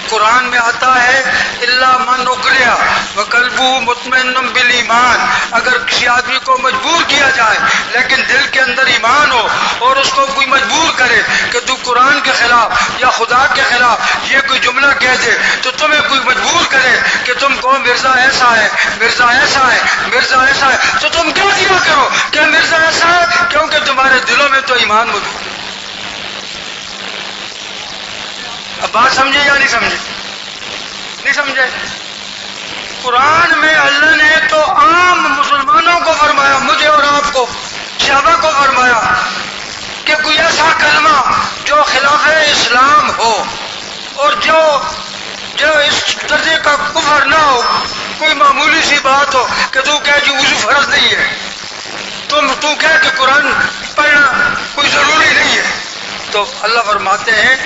قرآن میں آتا ہے الا من اکرہ وقلبہ مطمئن بالایمان، اگر کسی آدمی کو مجبور کیا جائے لیکن دل کے اندر ایمان ہو اور اس کو کوئی مجبور کرے کہ تو قرآن کے خلاف یا خدا کے خلاف یہ کوئی جملہ کہہ دے، تو تمہیں کوئی مجبور کرے کہ تم کہو مرزا ایسا ہے، مرزا ایسا ہے، مرزا ایسا ہے، تو تم کیا دیا کرو کہ مرزا ایسا ہے، کیونکہ تمہارے دلوں میں تو ایمان موجود ہے۔ اب بات سمجھے یا نہیں سمجھے؟ نہیں سمجھے؟ قرآن میں اللہ نے تو عام مسلمانوں کو فرمایا، مجھے اور آپ کو، صحابہ کو فرمایا کہ کوئی ایسا کلمہ جو خلاف اسلام ہو اور جو اس درجے کا کفر نہ ہو، کوئی معمولی سی بات ہو کہ تو کہہ جی وضو فرض نہیں ہے، تو کہہ کہ قرآن پڑھنا کوئی ضروری نہیں ہے، تو اللہ فرماتے ہیں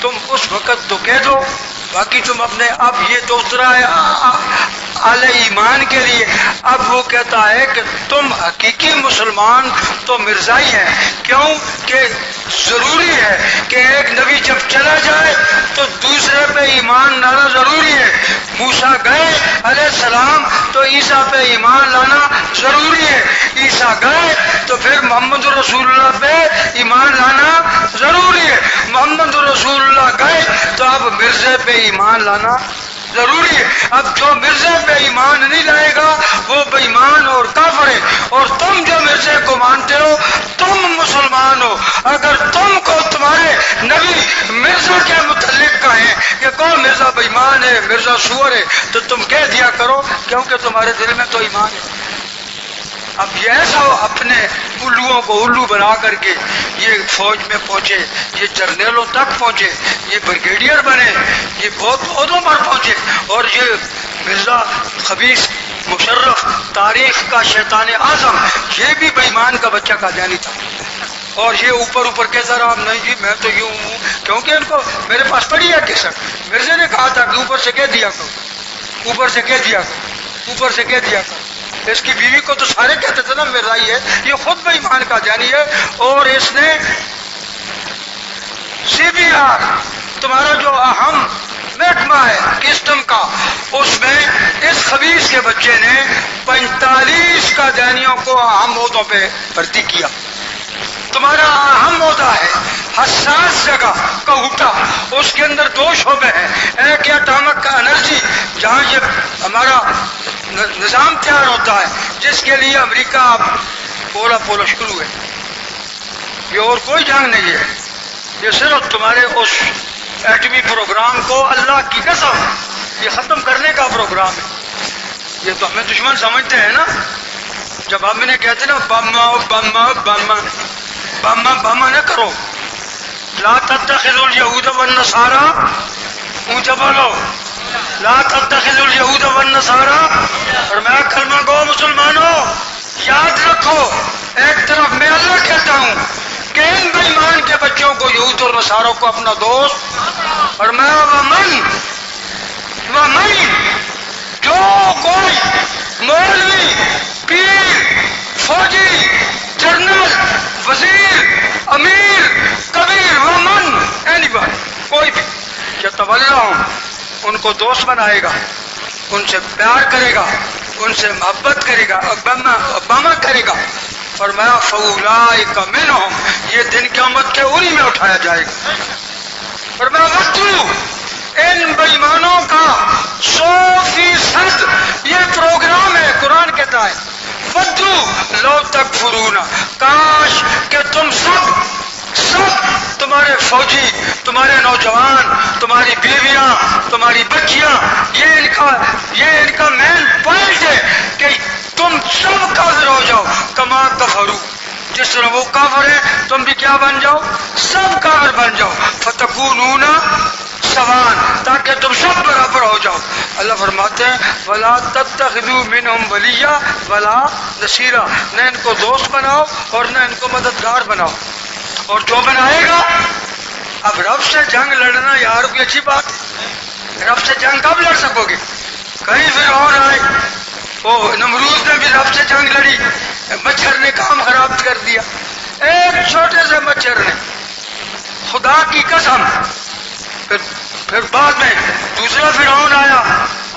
تم اس وقت تو کہہ دو، باقی تم اپنے، اب یہ تو اترا ہے اہل ایمان کے لیے، اب وہ کہتا ہے کہ تم حقیقی مسلمان تو مرزائی ہیں، کیوں کہ ضروری ہے کہ ایک نبی جب چلا جائے تو دوسرے پہ ایمان لانا ضروری ہے۔ موسیٰ گئے علیہ السلام تو عیسیٰ پہ ایمان لانا ضروری ہے، عیسیٰ گئے تو پھر محمد رسول اللہ پہ ایمان لانا ضروری ہے، محمد رسول اللہ گئے تو اب مرزے پہ ایمان لانا ضروری ہے۔ اب جو مرزے پہ ایمان نہیں لائے گا وہ بے ایمان اور کافر ہے، اور تم جو مرزے کو مانتے ہو تم مسلمان ہو۔ اگر تم کو تمہارے نبی مرزا کے متعلق کہیں کہ کون مرزا بے ایمان ہے، مرزا سور ہے، تو تم کہہ دیا کرو کیونکہ تمہارے دل میں تو ایمان ہے۔ اب یہ ایسا اپنے الوؤں کو الو بنا کر کے یہ فوج میں پہنچے، یہ جرنیلوں تک پہنچے، یہ بریگیڈیئر بنے، یہ بہت عہدوں پر پہنچے، اور یہ مرزا خبیث مشرف تاریخ کا شیطان اعظم یہ بھی بے ایمان کا بچہ قادیانی تھا، اور یہ اوپر اوپر کہتا رہا نہیں جی میں تو یوں ہوں، کیونکہ ان کو میرے پاس پڑی ہے کیسٹ، مرزا نے کہا تھا کہ اوپر سے کہہ دیا کرو، اوپر سے کہہ دیا کرو، اوپر سے کہہ دیا کرو۔ اس کی بیوی کو تو سارے کہتے تھے نا مرزائی ہے، یہ خود بے ایمان کا جانی ہے، اور اس نے CBR تمہارا جو اہم محکمہ ہے کسٹم کا، اس میں اس خبیث کے بچے نے 45 قادیانیوں کو اہم عہدوں پہ بھرتی کیا۔ تمہارا اہم عہدہ ہے حساس جگہ کا ہوٹا، اس کے اندر 2 شعبے ہیں، ایک اٹامک کا انرجی جہاں یہ ہمارا نظام تیار ہوتا ہے جس کے لیے امریکہ اب پولا شروع ہے، یہ اور کوئی جنگ نہیں ہے، یہ صرف تمہارے اس ایٹمی پروگرام کو اللہ کی قسم یہ ختم کرنے کا پروگرام ہے۔ یہ تو ہمیں دشمن سمجھتے ہیں نا، جب ہم انہیں کہتے ہیں نا بم نہ کرو، لا تتخذوا اليهود والنصارى، اونچا بولو، لا تتخذوا اليهود والنصارى، اور میں کلمہ گو مسلمانوں یاد رکھو، ایک طرف میں اللہ کہتا ہوں کہ ان بے ایمان کے بچوں کو یہود اور نصاروں کو اپنا دوست، اور میں ومن جو کوئی مولوی پیر فوجی جنرل وزیر امیر کبیر ومن اینی بار کوئی بھی یتولہم ان کو دوست بنائے گا، ان سے پیار کرے گا، ان سے محبت کرے گا، اباما کرے گا، فرمایا فاولئک منہم، یہ دن قیامت کے انہی میں اٹھایا جائے گا۔ فرمایا وَدُّوا، ان بے ایمانوں کا 100% یہ پروگرام ہے، قرآن کہتا ہے وَدُّوا لَوْ تَكْفُرُونَ، کاش کہ تم سب تمہارے فوجی، تمہارے نوجوان، تمہاری بیویاں، تمہاری بچیاں، یہ ان کا مین پوائنٹ ہے کہ تم سب کافر ہو جاؤ، کما کفروا، جس طرح وہ کافر ہے تم بھی کیا بن جاؤ، سب کافر بن جاؤ، فتکونون سواء، تاکہ تم سب برابر ہو جاؤ۔ اللہ فرماتے ہیں ولا تتخذوا منهم ولیا ولا نصیرا، نہ ان کو دوست بناؤ اور نہ ان کو مددگار بناؤ، اور جو بنائے گا، اب رب سے جنگ لڑنا یار کوئی اچھی بات ہے، رب سے جنگ کب لڑ سکو گے؟ کہیں فرعون آئے، وہ نمرود نے بھی رب سے جنگ لڑی، مچھر نے کام خراب کر دیا، ایک چھوٹے سے مچھر نے، خدا کی قسم۔ پھر بعد میں دوسرا فرعون آیا،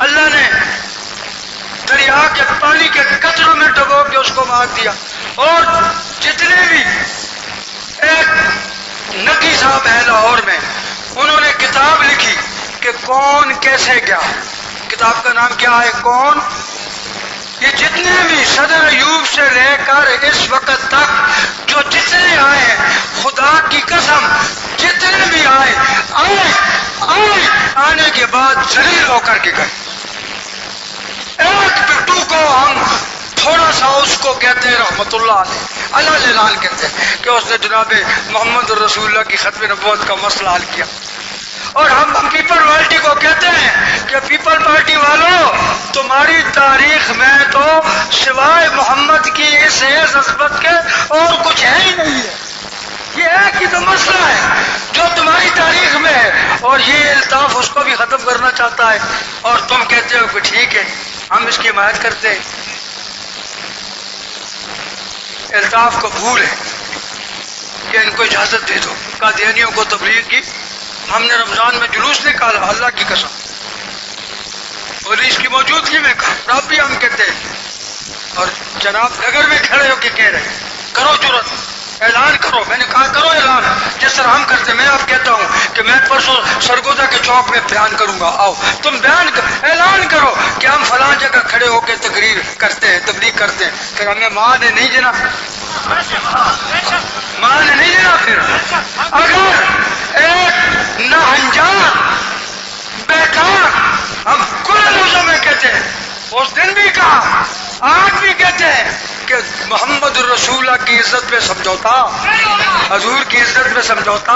اللہ نے دریا کے پانی کے قطروں میں ڈبو کے اس کو مار دیا، اور جتنے بھی ایک نقی صاحب ہے لاہور میں، انہوں نے کتاب لکھی کہ کون کیسے گیا، کتاب کا نام کیا ہے؟ کون۔ یہ جتنے بھی صدر ایوب سے لے کر اس وقت تک جو جتنے آئے ہیں، خدا کی قسم جتنے بھی آئے آنے کے بعد ذلیل ہو کر کے گئے۔ ایک بٹو کو ہم تھوڑا سا اس کو کہتے ہیں رحمت اللہ علیہ، اللہ جلال کہتے ہیں کہ اس نے جناب محمد رسول اللہ کی ختم نبوت کا مسئلہ حل کیا، اور ہم پیپل پارٹی کو کہتے ہیں کہ پیپل پارٹی والوں تمہاری تاریخ میں تو سوائے محمد کی اس عظمت کے اور کچھ ہے ہی نہیں ہے، یہ ایک ہی تو مسئلہ ہے اور یہ الطاف اس کو بھی ختم کرنا چاہتا ہے، اور تم کہتے ہو کہ ٹھیک ہے ہم اس کی حمایت کرتے ہیں۔ الطاف کو بھول ہے کہ ان کو اجازت دے دو، قادیانیوں کو تبلیغ کی۔ ہم نے رمضان میں جلوس نکالا، اللہ کی قسم، اور اس کی موجودگی میں اب بھی ہم کہتے ہیں، اور جناب نگر میں کھڑے ہو کے کہہ رہے ہیں کرو جرت، اعلان کرو۔ میں نے کہا کرو اعلان، جس طرح ہم کرتے ہیں۔ میں اب کہتا ہوں کہ میں پرسوں سرگودا کے چوک میں بیان کروں گا، آؤ تم اعلان کرو کہ ہم فلاں جگہ کھڑے ہو کے تقریر کرتے ہیں، تبلیغ کرتے ہیں۔ پھر ہمیں ماں نے نہیں جنا، ماں نے نہیں جنا۔ پھر اگر ایک ناہنجار بیکار ہم کل لفظوں میں کہتے ہیں، اس دن بھی کہا آج بھی کہتے ہیں کہ محمد الرسول اللہ کی عزت میں سمجھوتا، حضور کی عزت میں سمجھوتا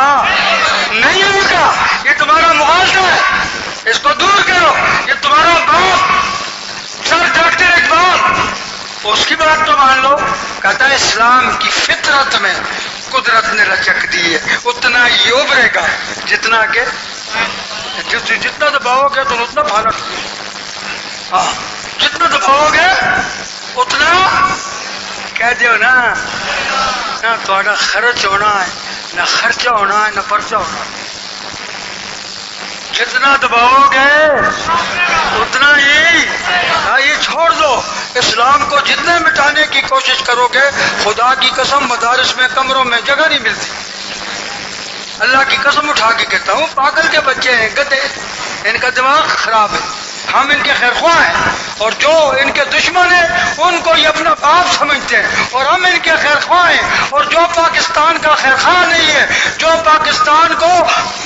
نہیں ہوگا۔ یہ تمہارا مغالطہ ہے، اس کو دور کرو۔ یہ تمہارا باپ سر ڈاکٹر اقبال، اس کی بات تو مان لو، کہتا ہے اسلام کی فطرت میں قدرت نے لچک دی ہے، اتنا ہی ابھرے گا جتنا کہ جتنا دباؤ گے تم اتنا پھالا، ہاں جتنا دباؤ گے اتنا کہہ دیو نا، نہ تھوڑا خرچ ہونا ہے، نہ خرچہ ہونا ہے، نہ پرچہ ہونا ہے۔ جتنا دباؤ گے اتنا ہی، ہاں یہ چھوڑ دو۔ اسلام کو جتنے مٹانے کی کوشش کرو گے، خدا کی قسم مدارس میں کمروں میں جگہ نہیں ملتی۔ اللہ کی قسم اٹھا کے کہتا ہوں، پاگل کے بچے ہیں، گدھے، ان کا دماغ خراب ہے۔ ہم ان کے خیرخواہ ہیں، اور جو ان کے دشمن ہیں ان کو یہ اپنا باپ سمجھتے ہیں، اور ہم ان کے خیرخواہ ہیں۔ اور جو پاکستان کا خیرخواہ نہیں ہے، جو پاکستان کو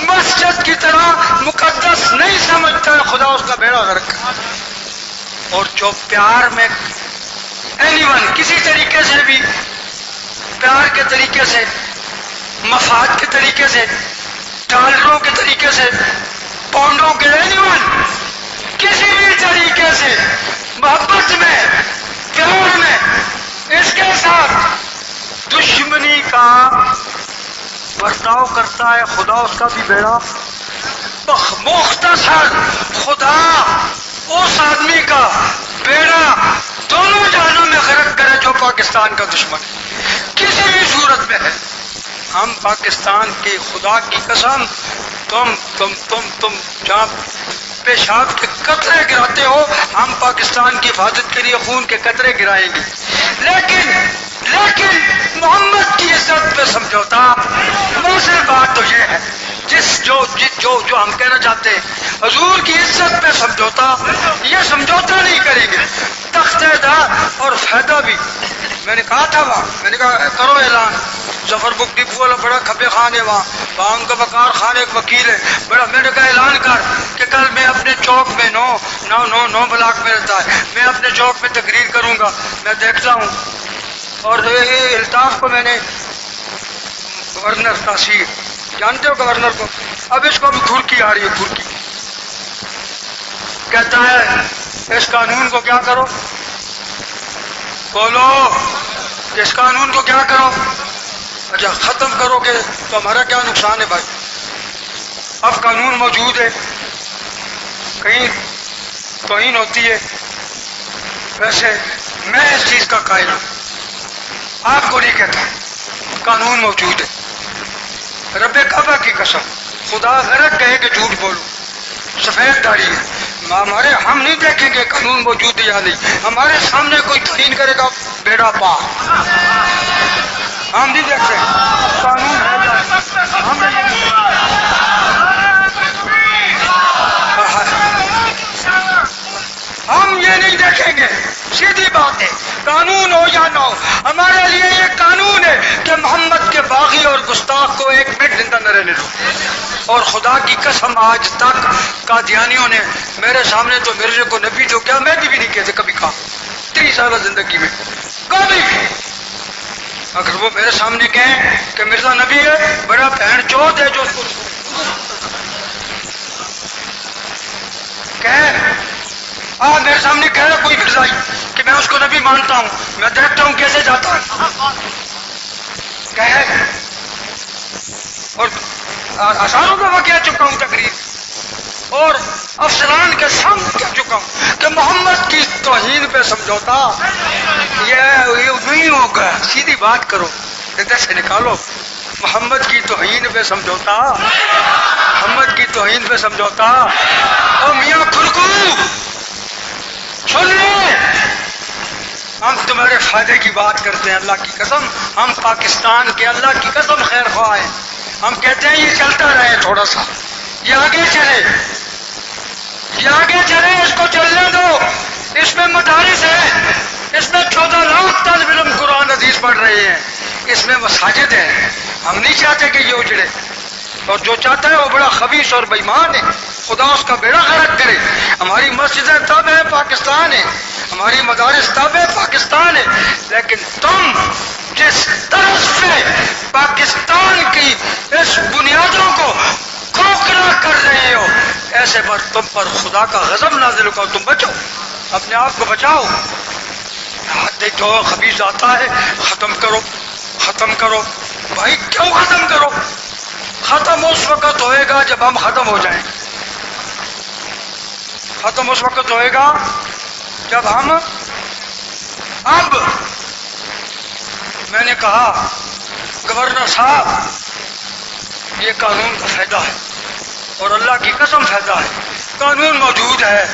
مسجد کی طرح مقدس نہیں سمجھتا ہے، خدا اس کا بیڑا غرق کرے۔ اور جو پیار میں کسی طریقے سے بھی، پیار کے طریقے سے، مفاد کے طریقے سے، ڈالروں کے طریقے سے، پاؤنڈوں کے کسی بھی طریقے سے محبت میں، پیار میں اس کے ساتھ دشمنی کا برتاؤ کرتا ہے، خدا اس کا بھی بیڑا مختصر، خدا اس آدمی کا بیڑا دونوں جہانوں میں غرق کرے جو پاکستان کا دشمن ہے، کسی بھی صورت میں ہے۔ ہم پاکستان کی خدا کی قسم، تم جہاں پیشاب کے قطرے گراتے ہو، ہم پاکستان کی حفاظت کے لیے خون کے قطرے گرائیں گے، لیکن محمد کی عزت پہ سمجھوتا۔ دوسری بات تو یہ ہے جو ہم کہنا چاہتے ہیں، حضور کی عزت پہ سمجھوتا، یہ سمجھوتا نہیں کریں گے۔ تختہ دار اور فائدہ بھی، میں نے کہا تھا وہاں، میں نے کہا کرو اعلان، ظفر بک ڈپو والا بڑا کھبے خان ہے وہاں ان کا وقار خان ایک وکیل ہے بڑا، میں نے کہا اعلان کر کہ کل میں اپنے چوک میں نو بلاک میں رہتا ہے، میں اپنے چوک میں تقریر کروں گا، میں دیکھتا ہوں۔ اور یہ الطاف کو میں نے، گورنر تاثیر جانتے ہو گورنر کو، اب اس کو بھی کھرکی آ رہی ہے، کھرکی کہتا ہے اس قانون کو کیا کرو، بولو اس قانون کو کیا کرو، اچھا ختم کرو گے تو ہمارا کیا نقصان ہے بھائی، اب قانون موجود ہے، کہیں توہین ہوتی ہے۔ ویسے میں اس چیز کا قائل ہوں، آپ کو نہیں کہتا، قانون موجود ہے، رب کعبہ کی قسم، خدا غرق کہے کہ جھوٹ بولو، سفید داڑھی ہے ہمارے، ہم نہیں دیکھیں گے قانون موجود ہے یا نہیں، ہمارے سامنے کوئی توہین کرے گا بیڑا پار، ہم نہیں دیکھتے قانون ہے، ہم یہ نہیں دیکھیں گے، سیدھی بات ہے، قانون ہو یا نہ ہو، ہمارے لیے یہ قانون ہے کہ محمد کے باغی اور گستاخ کو ایک منٹ زندہ نہ رہنے دو۔ اور خدا کی قسم آج تک قادیانیوں نے میرے سامنے تو مرزے کو نبی تو کیا، میں بھی نہیں کہتے کبھی کہا 30 سالہ زندگی میں کبھی، اگر وہ میرے سامنے کہیں کہ مرزا نبی ہے، بڑا بہن چوت ہے جو اس کو میرے سامنے کہہ رہا کوئی مرزائی کہ میں اس کو نبی مانتا ہوں، میں دیکھتا ہوں کیسے جاتا ہے، اور ہزاروں دفعہ کہہ چکا ہوں تقریر اور افسران کے سامنے کہہ چکا ہوں کہ محمد کی توہین پہ سمجھوتا یہ نہیں ہوگا. سیدھی بات کرو, ادھر سے نکالو. محمد کی توہین پہ سمجھوتا, محمد کی توہین پہ سمجھوتا. او میاں کھلکو سن لے, ہم تمہارے فائدے کی بات کرتے ہیں اللہ کی قسم. ہم پاکستان کے اللہ کی قسم خیر خواہ ہیں. ہم کہتے ہیں یہ چلتا رہے تھوڑا سا, یہ آگے چلے, یہ آگے چلے, اس کو چلنے دو. اس میں مدارس ہے, اس میں 14 لاکھ طالب علم قرآن حدیث پڑھ رہے ہیں, اس میں مساجد ہیں. ہم نہیں چاہتے کہ یہ اجڑے, اور جو چاہتا ہے وہ بڑا خبیث اور بےایمان ہے. خدا اس کا بیڑا غرق کرے. ہماری مسجدیں تب ہیں پاکستان ہے, ہماری مدارس تب ہے پاکستان ہے, لیکن تم جس طرز سے پاکستان کی اس بنیادوں کو کھوکھلا کر رہے ہو, ایسے پر تم پر خدا کا غضب نازل ہوگا. تم بچو, اپنے آپ کو بچاؤ. جو خبیث آتا ہے ختم کرو, ختم کرو. بھائی کیوں ختم کرو؟ ختم اس وقت ہوئے گا جب ہم ختم ہو جائیں. ختم اس وقت ہوئے گا جب ہم, اب میں نے کہا گورنر صاحب یہ قانون کا فائدہ ہے, اور اللہ کی قسم فائدہ ہے. قانون موجود ہے,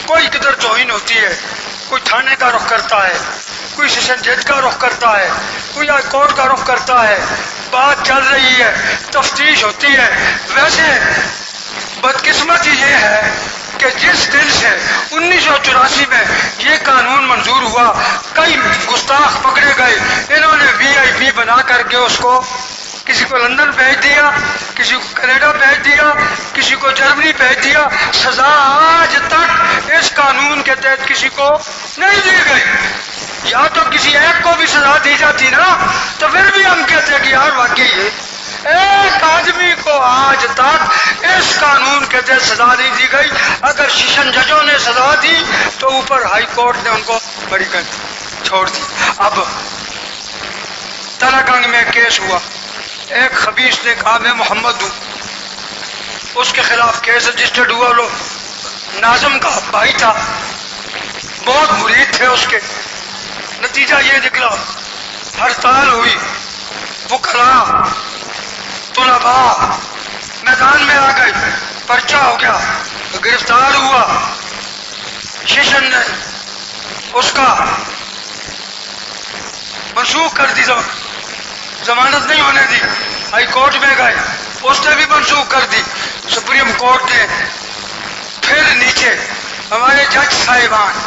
کوئی کدھر توہین ہوتی ہے, کوئی تھانے کا رخ کرتا ہے, کوئی سیشن جج کا رخ کرتا ہے, کوئی ہائی کورٹ کا رخ کرتا ہے, بات چل رہی ہے, تفتیش ہوتی ہے. ویسے بدقسمتی یہ ہے کہ جس دن سے 1984 میں یہ قانون منظور ہوا, کئی گستاخ پکڑے گئے. انہوں نے VIP بنا کر کے اس کو کسی کو لندن بھیج دیا, کسی کو کینیڈا بھیج دیا, کسی کو جرمنی بھیج دیا. سزا آج تک اس قانون کے تحت کسی کو نہیں دی گئی. یا تو کسی ایک کو بھی سزا دی جاتی نا, تو پھر بھی ہم کہتے ہیں کہ یار واقعی ہے. ایک آدمی کو آج تک اس قانون کے تحت سزا نہیں دی گئی. اگر سیشن ججوں نے سزا دی تو اوپر ہائی کورٹ نے ان کو بڑی کر چھوڑ دی. اب تلاگنگ میں کیس ہوا, ایک خبیث نے کہا میں محمد ہوں, اس کے خلاف کیس رجسٹرڈ ہوا. لو ناظم کا بھائی تھا, بہت مرید تھے اس کے. نتیجہ یہ نکلا, ہڑتال ہوئی, وکلاء طلباء میدان میں آ گئے, پرچہ ہو گیا, گرفتار ہوا. سیشن نے اس کا منسوخ کر دی, ضمانت نہیں ہونے دی. ہائی کورٹ میں گئے, اس نے بھی منسوخ کر دی. سپریم کورٹ نے پھر نیچے ہمارے جج صاحبان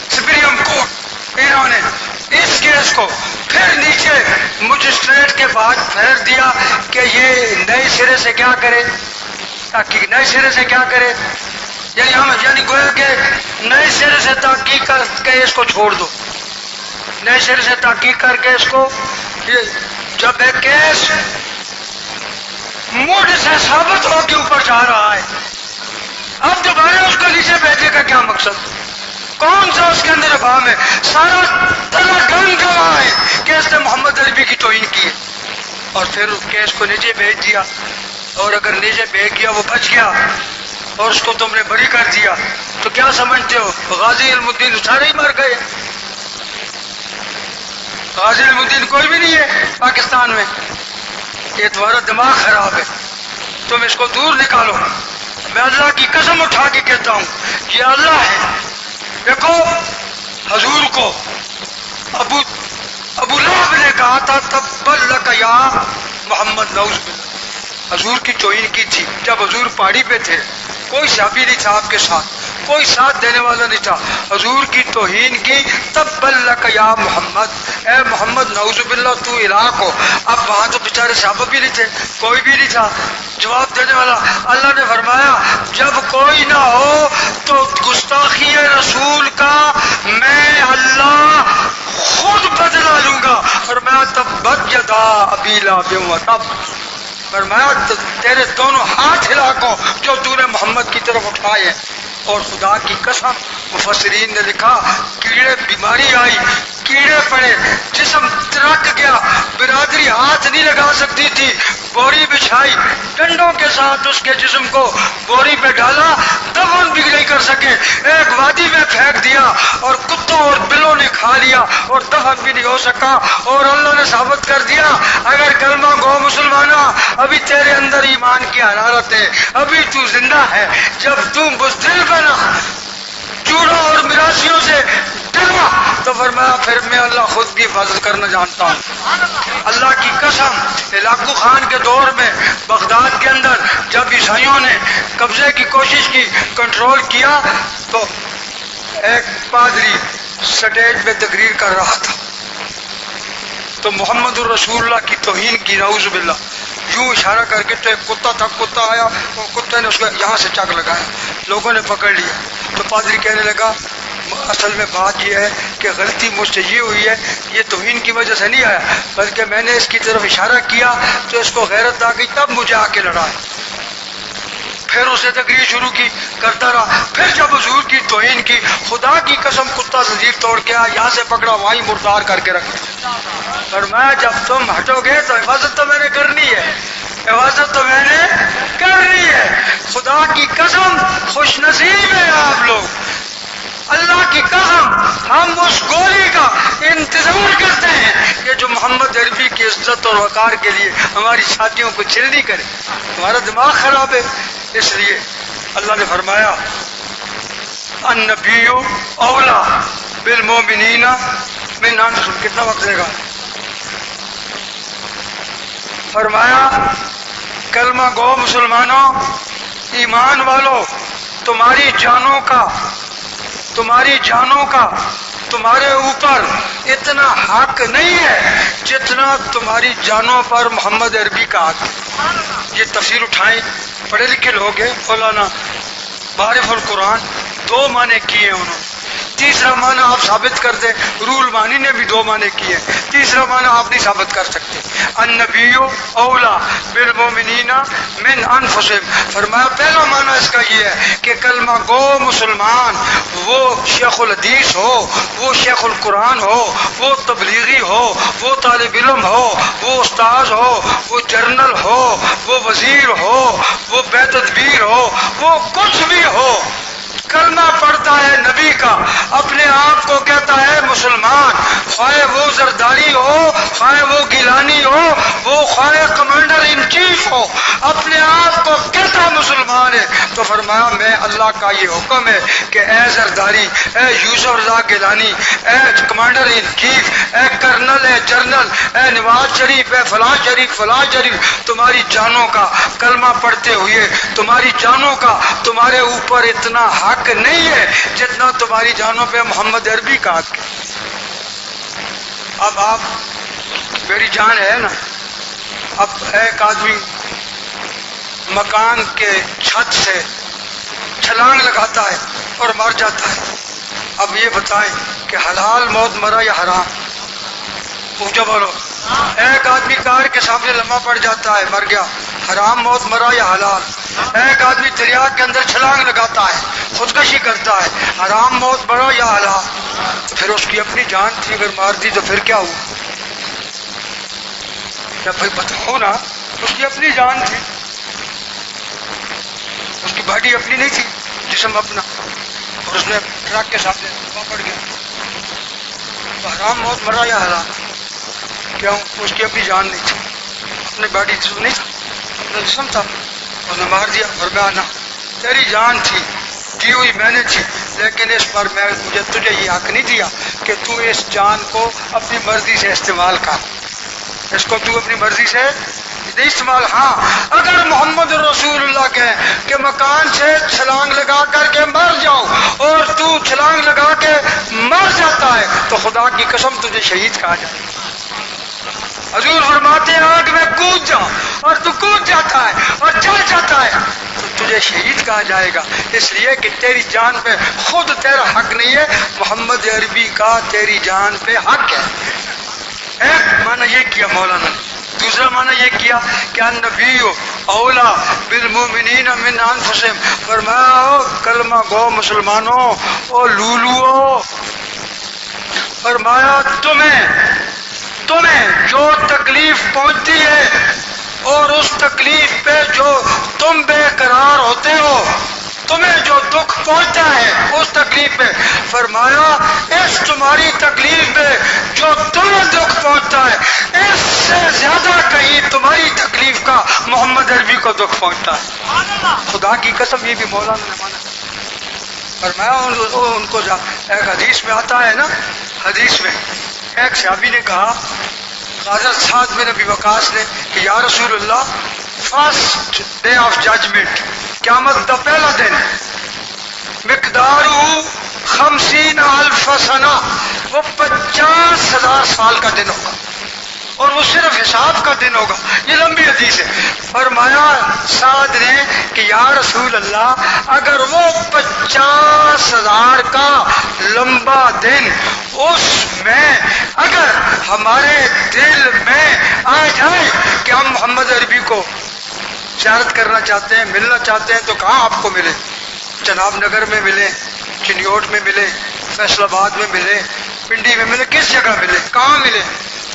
سپریم کورٹ, انہوں نے اس کیس کو پھر نیچے مجسٹریٹ کے پاس پھیر دیا کہ یہ نئے سرے سے کیا کرے, تحقیق نئے سرے سے کیا کرے. یعنی گویا کہ نئے سرے سے تحقیق کر کے اس کو چھوڑ دو, نئے سرے سے تحقیق کر کے اس کو. جب ایک کیس موڈ سے ثابت ہو کے اوپر جا رہا ہے, اب دوبارہ اس کو نیچے بھیجنے کا کیا مقصد؟ کون سا اس کے اندر افہام ہے؟ سارا تلاگنگ گواہ ہے کہ اس نے محمد عربی کی توہین کی ہے. اور پھر اس کیس کو نیچے بھیج دیا, اور اگر نیچے بھیج گیا وہ بچ گیا اور اس کو تم نے بری کر دیا, تو کیا سمجھتے ہو غازی علم الدین سارے ہی مر گئے؟ غازی علم الدین کوئی بھی نہیں ہے پاکستان میں. یہ تمہارا دماغ خراب ہے, تم اس کو دور نکالو. میں اللہ کی قسم اٹھا کے کہتا ہوں یہ اللہ ہے. دیکھو حضور کو ابو لہب نے کہا تھا تبت لک یا محمد, نعوذ باللہ. حضور کی توہین کی تھی جب حضور پہاڑی پہ تھے, کوئی صحابی نہیں تھا آپ کے ساتھ, کوئی ساتھ دینے والا نہیں تھا. حضور کی توہین کی, تبت لک یا محمد, اے محمد نعوذ باللہ تو الہ کو. اب وہاں تو بیچارے صحابہ بھی نہیں تھے, کوئی بھی نہیں تھا جواب دینے والا. اللہ نے فرمایا جب کوئی نہ ہو تو گستاخی رسول کا میں اللہ خود بدلا لوں گا. اور میں تبت یدا ابی لہب وتب, فرمایا تیرے دونوں ہاتھ ہلاکوں جو تو نے محمد کی طرف اٹھائے. اور خدا کی قسم مفسرین نے لکھا کیڑے, بیماری آئی, کیڑے پڑے, جسم ترک گیا, برادری ہاتھ نہیں لگا سکتی تھی, بوری بچھائی، ڈنڈوں کے ساتھ اس کے جسم کو بوری پہ ڈالا، دفن بھی نہیں کر سکے، ایک وادی میں پھینک دیا اور کتوں اور بلوں نے کھا لیا اور دفن بھی نہیں ہو سکا۔ اور اللہ نے ثابت کر دیا اگر کلمہ گو مسلمانہ، ابھی تیرے اندر ایمان کی حرارت ہے، ابھی تو زندہ ہے، جب تم بزدل بنا، چوروں اور مراسیوں سے ڈرا، تو فرمایا پھر میں اللہ خود بھی حفاظت کرنا جانتا ہوں۔ اللہ کی قسم، ہلاکو خان کے دور میں بغداد کے اندر جب عیسائیوں نے قبضے کی کوشش کی، کنٹرول کیا، تو ایک پادری سٹیج پہ تقریر کر رہا تھا تو محمد الرسول اللہ کی توہین کی، نعوذ باللہ، یوں اشارہ کر کے، تو ایک کتا تھا، کتا آیا اور کتے نے اس کو یہاں سے چک لگایا، لوگوں نے پکڑ لیا، تو پادری کہنے لگا اصل میں بات یہ ہے کہ غلطی مجھ سے یہ ہوئی ہے، یہ توہین کی وجہ سے نہیں آیا، بلکہ میں نے اس کی طرف اشارہ کیا تو اس کو غیرت آ گئی، تب مجھے آ کے لڑا ہے۔ پھر اس نے تقریر شروع کی، کرتا رہا، پھر جب حضور کی توہین کی، خدا کی قسم کتا زنجیر توڑ کے آیا، یہاں سے پکڑا، وہیں مردار کر کے رکھ دیا۔ فرمایا جب تم ہٹو گے تو حفاظت تو میں نے کرنی ہے، حفاظت تو میں نے کرنی ہے۔ خدا کی قسم خوش نصیب ہیں آپ لوگ، اللہ کی قسم ہم اس گولی کا انتظار کرتے ہیں کہ جو محمد عربی کی عزت اور وقار کے لیے ہماری چھاتیوں کو چھلنی کرے۔ ہمارا دماغ خراب ہے، اس لیے اللہ نے فرمایا النبی اولا بالمومنین من انفسہم۔ کتنا وقت لے گا؟ فرمایا کلمہ گو مسلمانوں، ایمان والو، تمہاری جانوں کا تمہارے اوپر اتنا حق نہیں ہے جتنا تمہاری جانوں پر محمد عربی کا حق ہے۔ یہ تفسیر اٹھائیں، پڑھے لکھے لوگ ہیں، مولانا معارف القرآن، دو معنی کیے انہوں نے، تیسرا معنی آپ ثابت کر دیں، رول مانی نے بھی دو معنی کیے، تیسرا معنی آپ نہیں ثابت کر سکتے۔ النبی اولا بالمومنین من انفسہم، فرمایا پہلا معنی اس کا یہ ہے کہ کلمہ گو مسلمان، وہ شیخ الحدیث ہو، وہ شیخ القرآن ہو، وہ تبلیغی ہو، وہ طالب علم ہو، وہ استاذ ہو، وہ جرنل ہو، وہ وزیر ہو، وہ بے تدبیر ہو، وہ کچھ بھی ہو، کلمہ پڑھتا ہے نبی کا، اپنے آپ کو کہتا ہے مسلمان، خواہ وہ زرداری ہو، خواہ وہ گیلانی ہو، وہ خواہ کمانڈر ان چیف ہو، اپنے آپ کو کہتا مسلمان ہے، تو فرمایا میں اللہ کا یہ حکم ہے کہ اے زرداری، اے یوسف رضا گیلانی، اے کمانڈر ان چیف، اے کرنل، اے جنرل، اے نواز شریف، اے فلاں شریف، فلاں شریف، تمہاری جانوں کا کلمہ پڑھتے ہوئے تمہاری جانوں کا تمہارے اوپر اتنا حق نہیں ہے جتنا تمہاری جانوں پہ محمد عربی کا حق ہے۔ اب آپ میری جان ہے نا، اب ایک آدمی مکان کے چھت سے چھلانگ لگاتا ہے اور مر جاتا ہے، اب یہ بتائیں کہ حلال موت مرا یا حرام؟ پوچھو بولو۔ ایک آدمی کار کے سامنے لمحہ پڑ جاتا ہے، مر گیا، حرام موت مرا یا حلال؟ ایک آدمی دریا کے اندر چھلانگ لگاتا ہے، خودکشی کرتا ہے، حرام موت مرا یا حلال؟ تو پھر اس کی اپنی جان تھی، اگر مار دی تو پھر کیا ہوا؟ کیا بھائی بتاؤ نا، اس کی اپنی جان تھی، اس کی باڈی اپنی نہیں تھی، جسم اپنا، اور اس نے ٹرک کے سامنے پڑ گیا، تو حرام موت مرا یا حلال؟ کیوں؟ اس کی اپنی جان نہیں تھی، اپنی باڈی جسم نہیں تھا، اپنا جسم تھا، اس نے مار دیا۔ فرمایا نہ، تیری جان تھی، دی ہوئی میں نے تھی، لیکن اس پر مجھے تجھے یہ حق نہیں دیا کہ تو اس جان کو اپنی مرضی سے استعمال کر، اس کو تو اپنی مرضی سے نہیں استعمال۔ ہاں اگر محمد رسول اللہ کہیں کہ مکان سے چھلانگ لگا کر کے مر جاؤ اور تو چھلانگ لگا کے مر جاتا ہے تو خدا کی قسم تجھے شہید کہا جائے۔ حضور فرماتے ہیں آگ میں کود جا اور تو کود جاتا ہے اور چل جاتا ہے تو تجھے شہید کہا جائے گا، اس لیے کہ تیری جان پہ خود تیرا حق نہیں ہے، محمد عربی کا تیری جان پہ حق ہے۔ ایک معنی یہ کیا مولانا نے، دوسرا معنی یہ کیا کہ النبی اولا بالمومنین من انفسہم، فرمایا کلمہ گو مسلمانوں، او لولو، فرمایا تمہیں جو تکلیف پہنچتی ہے اور اس تکلیف پہ جو تم بے قرار ہوتے ہو، تمہیں جو دکھ پہنچتا ہے اس تکلیف پہ، فرمایا اس تمہاری تکلیف پہ جو تمہیں دکھ پہنچتا ہے اس سے زیادہ کہیں تمہاری تکلیف کا محمد عربی کو دکھ پہنچتا ہے۔ خدا کی قسم یہ بھی مولانا نے مانا۔ فرمایا ان کو ایک حدیث میں آتا ہے نا، حدیث میں ایک صحابی نے کہا حضرت سعد بن ابی وقاص نے کہ یا رسول اللہ، فرسٹ ڈے آف ججمنٹ، قیامت کا پہلا دن، مقدار 50,000 سنہ، وہ 50,000 سال کا دن ہوگا، اور وہ صرف حساب کا دن ہوگا۔ یہ لمبی حدیث ہے۔ فرمایا سعد نے کہ یا رسول اللہ، اگر وہ 50,000 کا لمبا دن اس میں اگر ہمارے دل میں آ جائے کہ ہم محمد عربی کو زیارت کرنا چاہتے ہیں، ملنا چاہتے ہیں، تو کہاں آپ کو ملے؟ جناب نگر میں ملے، چنیوٹ میں ملے، فیصل آباد میں ملے، پنڈی میں ملے، کس جگہ ملے، کہاں ملے؟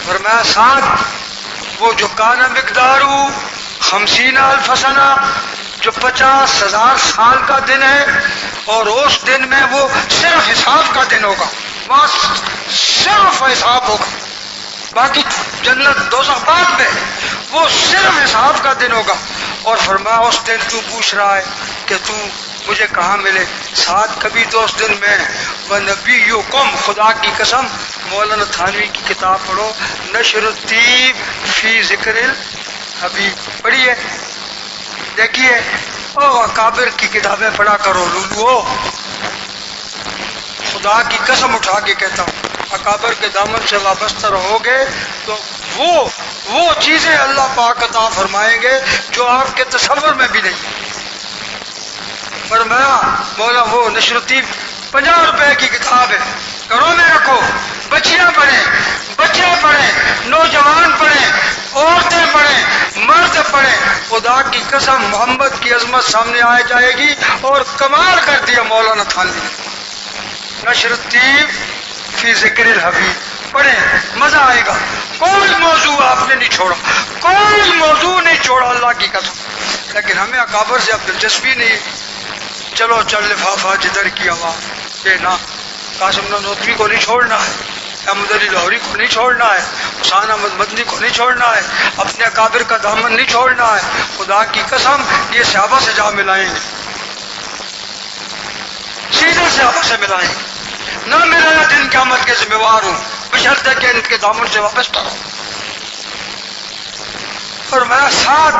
فرمایا ساتھ وہ جو کانا مقدار 50,000 سنہ، جو 50,000 سال کا دن ہے، اور اس دن میں وہ صرف حساب کا دن ہوگا، وہاں صرف حساب ہوگا، باقی جنت دوزخ بعد میں، وہ صرف حساب کا دن ہوگا۔ اور فرمایا اس دن تو پوچھ رہا ہے کہ تو مجھے کہاں ملے؟ ساتھ کبھی تو اس دن میں وَنَبِيُّكُمْ، خدا کی قسم، مولانا تھانوی کی کتاب پڑھو، نشر الطیب فی ذکر الحبیب، پڑھیے، دیکھیے، او اکابر کی کتابیں پڑھا کرو لولو، خدا کی قسم اٹھا کے کہتا ہوں، اکابر کے دامن سے وابستہ رہو گے تو وہ چیزیں اللہ پاک عطا فرمائیں گے جو آپ کے تصور میں بھی نہیں۔ فرمایا مولا وہ نشر الطیب 50 روپے کی کتاب ہے، گھروں میں رکھو، بچیاں پڑھیں، بچے پڑھیں، نوجوان پڑھیں، عورتیں پڑھیں، مرد پڑھیں، خدا کی قسم محمد کی عظمت سامنے آ جائے گی۔ اور کمال کر دیا مولانا تھانوی نے، نشر الطیب فی ذکر الحبیب پڑھیں، مزہ آئے گا، کوئی موضوع آپ نے نہیں چھوڑا، کوئی موضوع نہیں چھوڑا اللہ کی قسم۔ لیکن ہمیں اکابر سے اب دلچسپی نہیں، چلو چل لفافہ جدھر کی ہوا، یہ نہ، قاسم نانوتوی کو نہیں چھوڑنا ہے، احمد علی لاہوری کو نہیں چھوڑنا ہے، حسین احمد مدنی کو نہیں چھوڑنا ہے، اپنے اکابر کا دامن نہیں چھوڑنا ہے۔ خدا کی قسم یہ صحابہ سے جا ملائیں گے، سیدھے صحابہ سے ملائیں گے، نہ ملایا دن قیامت کے ذمہ وار ہوں، بشرطے کہ ان کے دامن سے واپس رہو۔ اور میں ساتھ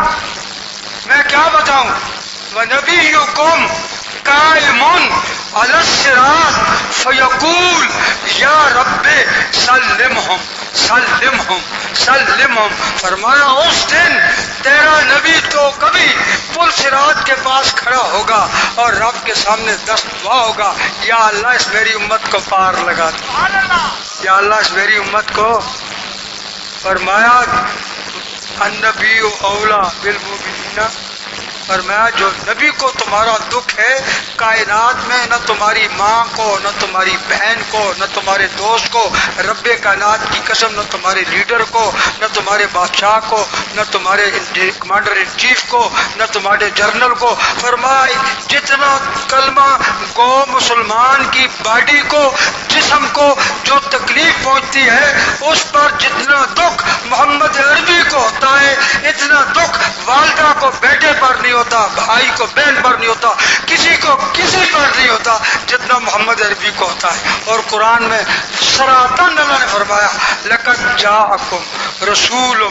میں کیا بتاؤں، وَنَبِيُّكُمْ قائمٌ علی الصراط فیقول یا رب سلمہم سلمہم سلمہم۔ فرمایا اس دن تیرا نبی تو کبھی پل صراط کے پاس کھڑا ہوگا اور رب کے سامنے دست دعا ہوگا، یا اللہ اس میری امت کو پار لگا دے، یا اللہ اس میری امت کو۔ فرمایا النبی اولا بالمؤمنین، فرمایا جو نبی کو تمہارا دکھ ہے کائنات میں، نہ تمہاری ماں کو، نہ تمہاری بہن کو، نہ تمہارے دوست کو، رب کائنات کی قسم، نہ تمہارے لیڈر کو، نہ تمہارے بادشاہ کو، نہ تمہارے کمانڈر ان چیف کو، نہ تمہارے جنرل کو۔ فرمایا جتنا کلمہ گو مسلمان کی باڈی کو، جسم کو جو تکلیف پہنچتی ہے، اس پر جتنا دکھ محمد عربی کو ہوتا ہے، اتنا دکھ والدہ کو بیٹے پر نہیں ہوتا، بھائی کو بہن پر نہیں ہوتا، کسی کو کسی پر نہیں ہوتا، جتنا محمد عربی کو ہوتا ہے۔ اور قرآن میں سراطن اللہ نے فرمایا لقد جاءکم رسول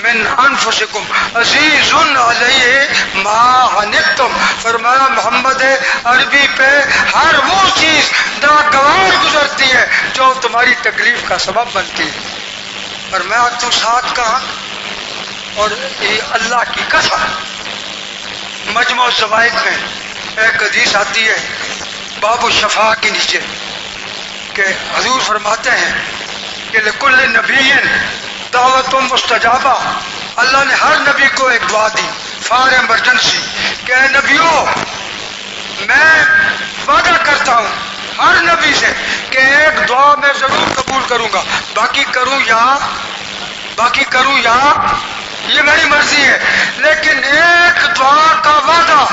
من انفسکم عزیز علیہ ما عنتم۔ فرمایا محمد عربی پہ ہر وہ چیز ناگوار گزرتی ہے جو تمہاری تکلیف کا سبب بنتی ہے۔ فرمایا تو ساتھ کہاں، اور یہ اللہ کی قسم مجموع الزوائد میں ایک حدیث آتی ہے باب الشفاء کے نیچے کہ حضور فرماتے ہیں کہ لکل نبی دعوت مستجابہ، اللہ نے ہر نبی کو ایک دعا دی فار ایمرجنسی کہ اے نبیوں میں وعدہ کرتا ہوں ہر نبی سے کہ ایک دعا میں ضرور قبول کروں گا، باقی کروں یا یہ میری مرضی ہے، لیکن ایک دعا کا وعدہ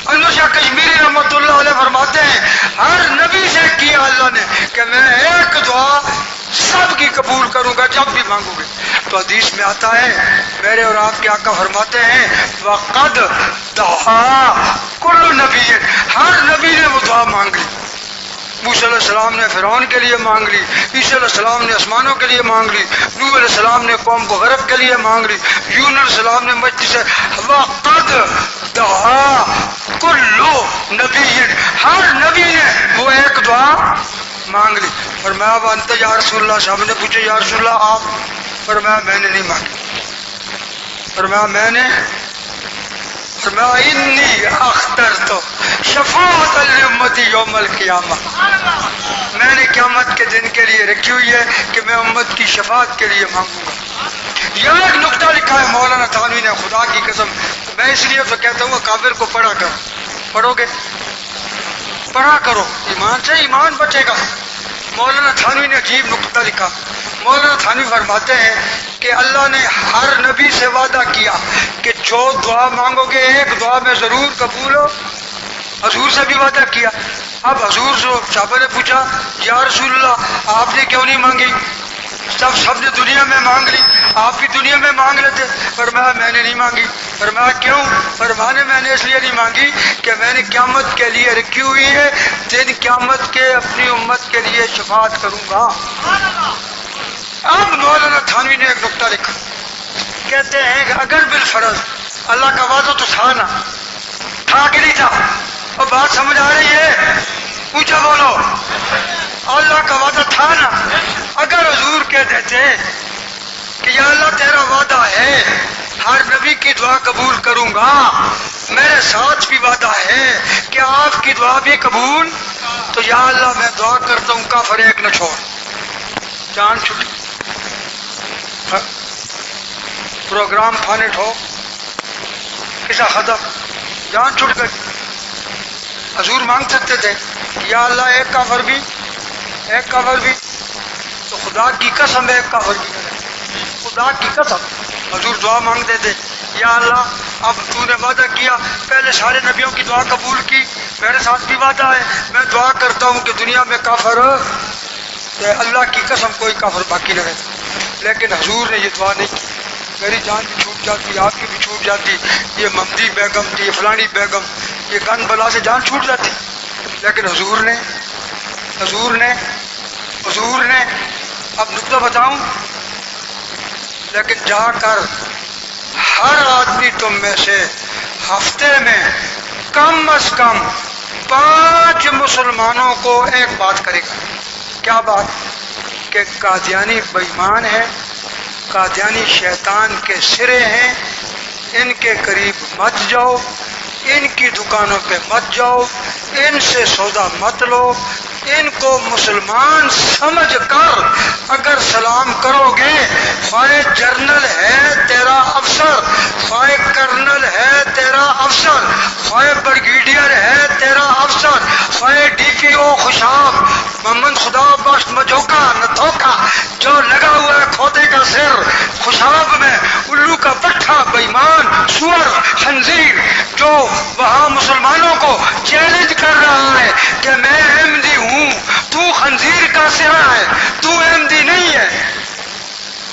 انور شاہ کشمیری رحمۃ اللہ علیہ فرماتے ہیں ہر نبی سے کیا اللہ نے کہ میں ایک دعا سب کی قبول کروں گا جب بھی مانگو گے۔ تو حدیث میں آتا ہے میرے اور آپ کے آقا فرماتے ہیں وقد دعا کل نبی، ہر نبی نے وہ دعا مانگ لی۔ موسیٰ علیہ السلام نے فرعون کے لیے مانگ لی، عیسیٰ علیہ السلام نے آسمانوں کے لیے مانگ لی، نوح علیہ السلام نے قوم کو غرق کے لیے مانگ لی، یونس علیہ السلام نے مجھ سے وقد دعا کل نبی، ہر نبی نے وہ ایک دعا مانگ لی۔ فرمایا وانت یا رسول اللہ، صاحب نے پوچھے یا رسول اللہ آپ؟ فرمایا میں نے نہیں مانگی۔ فرمایا میں نے، فرمایا انی اخترت شفاعت لامتی یوم القیامہ، میں نے قیامت کے دن کے لیے رکھی ہوئی ہے کہ میں امت کی شفاعت کے لیے مانگوں گا۔ یہاں ایک نقطہ لکھا ہے مولانا تھانوی نے، خدا کی قسم میں اس لیے تو کہتا ہوں کافر کو پڑھا کر، پڑھو گے پڑھا کرو، ایمان سے ایمان بچے گا۔ مولانا تھانوی نے عجیب نقطہ لکھا۔ مولانا تھانوی فرماتے ہیں کہ اللہ نے ہر نبی سے وعدہ کیا کہ جو دعا مانگو گے ایک دعا میں ضرور قبول ہو۔ حضور سے بھی وعدہ کیا۔ اب حضور سے صحابہ نے پوچھا یا رسول اللہ آپ نے کیوں نہیں مانگی؟ سب نے دنیا میں مانگ لی، آپ بھی دنیا میں مانگ لیتے۔ فرمایا میں نے نہیں مانگی۔ فرمایا کیوں؟ فرمانے میں نے اس لیے نہیں مانگی کہ میں نے قیامت کے لیے رکھی ہوئی ہے، دن قیامت کے اپنی امت کے لیے شفاعت کروں گا۔ اب مولانا تھانوی نے ایک نقطہ لکھا، کہتے ہیں کہ اگر بالفرض اللہ کا وعدہ تو تھا نا، تھا کہ نہیں تھا؟ اور بات سمجھ آ رہی ہے؟ اونچا بولو، اللہ کا وعدہ تھا نا۔ اگر حضور کہہ دیتے کہ یا اللہ تیرا وعدہ ہے ہر نبی کی دعا قبول کروں گا، میرے ساتھ بھی وعدہ ہے کہ آپ کی دعا بھی قبول، تو یا اللہ میں دعا کرتا ہوں کافر ایک نہ چھوڑ۔ جان چھٹی، پروگرام فانٹ ہو، کسا ختم، جان چھٹ گئی۔ حضور مانگ سکتے تھے یا اللہ ایک کافر بھی، ایک کافر بھی، تو خدا کی قسم ایک کافر بھی کرے، خدا کی قسم حضور دعا مانگتے تھے یا اللہ اب تو نے وعدہ کیا، پہلے سارے نبیوں کی دعا قبول کی، میرے ساتھ بھی وعدہ ہے، میں دعا کرتا ہوں کہ دنیا میں کافر اللہ کی قسم کوئی کافر باقی نہ رہے۔ لیکن حضور نے یہ دعا نہیں کی، میری جان بھی چھوٹ جاتی، آپ کی بھی چھوٹ جاتی، یہ ممدی بیگم تھی، یہ فلانی بیگم، یہ گن بلا سے جان چھوٹ جاتی، لیکن حضور نے اب نقطہ بتاؤں، لیکن جا کر ہر آدمی تم میں سے ہفتے میں کم از کم 5 مسلمانوں کو ایک بات کرے گا۔ کیا بات؟ کہ قادیانی بے ایمان ہے، قادیانی شیطان کے سرے ہیں، ان کے قریب مت جاؤ، ان کی دکانوں پہ مت جاؤ، ان سے سودا مت لو، ان کو مسلمان سمجھ کر اگر سلام کرو گے، خواہ جرنل ہے تیرا افسر، خواہ کرنل ہے تیرا افسر، خواہ برگیڈیئر ہے تیرا افسر، خواہ ڈی پی او خوشاب محمد خدا بخش مجوکا نتوکا جو لگا ہوا ہے کھوتے کا سر خوشاب میں، الو کا پٹھا بےمان سور خنزیر جو وہاں مسلمانوں کو چیلنج کر رہا ہے کہ میں احمدی ہوں، تو خنزیر کا سرا ہے، تو احمدی نہیں ہے۔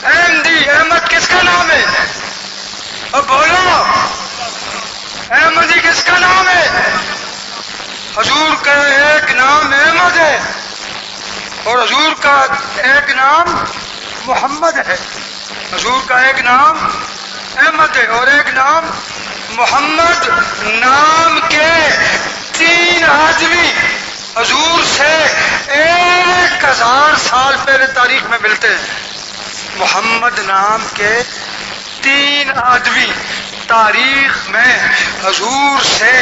احمدی احمد کس کا نام ہے؟ اب بولو، احمدی کس کا نام ہے؟ حضور کا ایک نام احمد ہے اور حضور کا ایک نام محمد ہے۔ حضور کا ایک نام احمد ہے اور ایک نام محمد۔ نام کے 3 آدمی حضور سے 1000 سال پہلے تاریخ میں ملتے ہیں۔ محمد نام کے 3 آدمی تاریخ میں حضور سے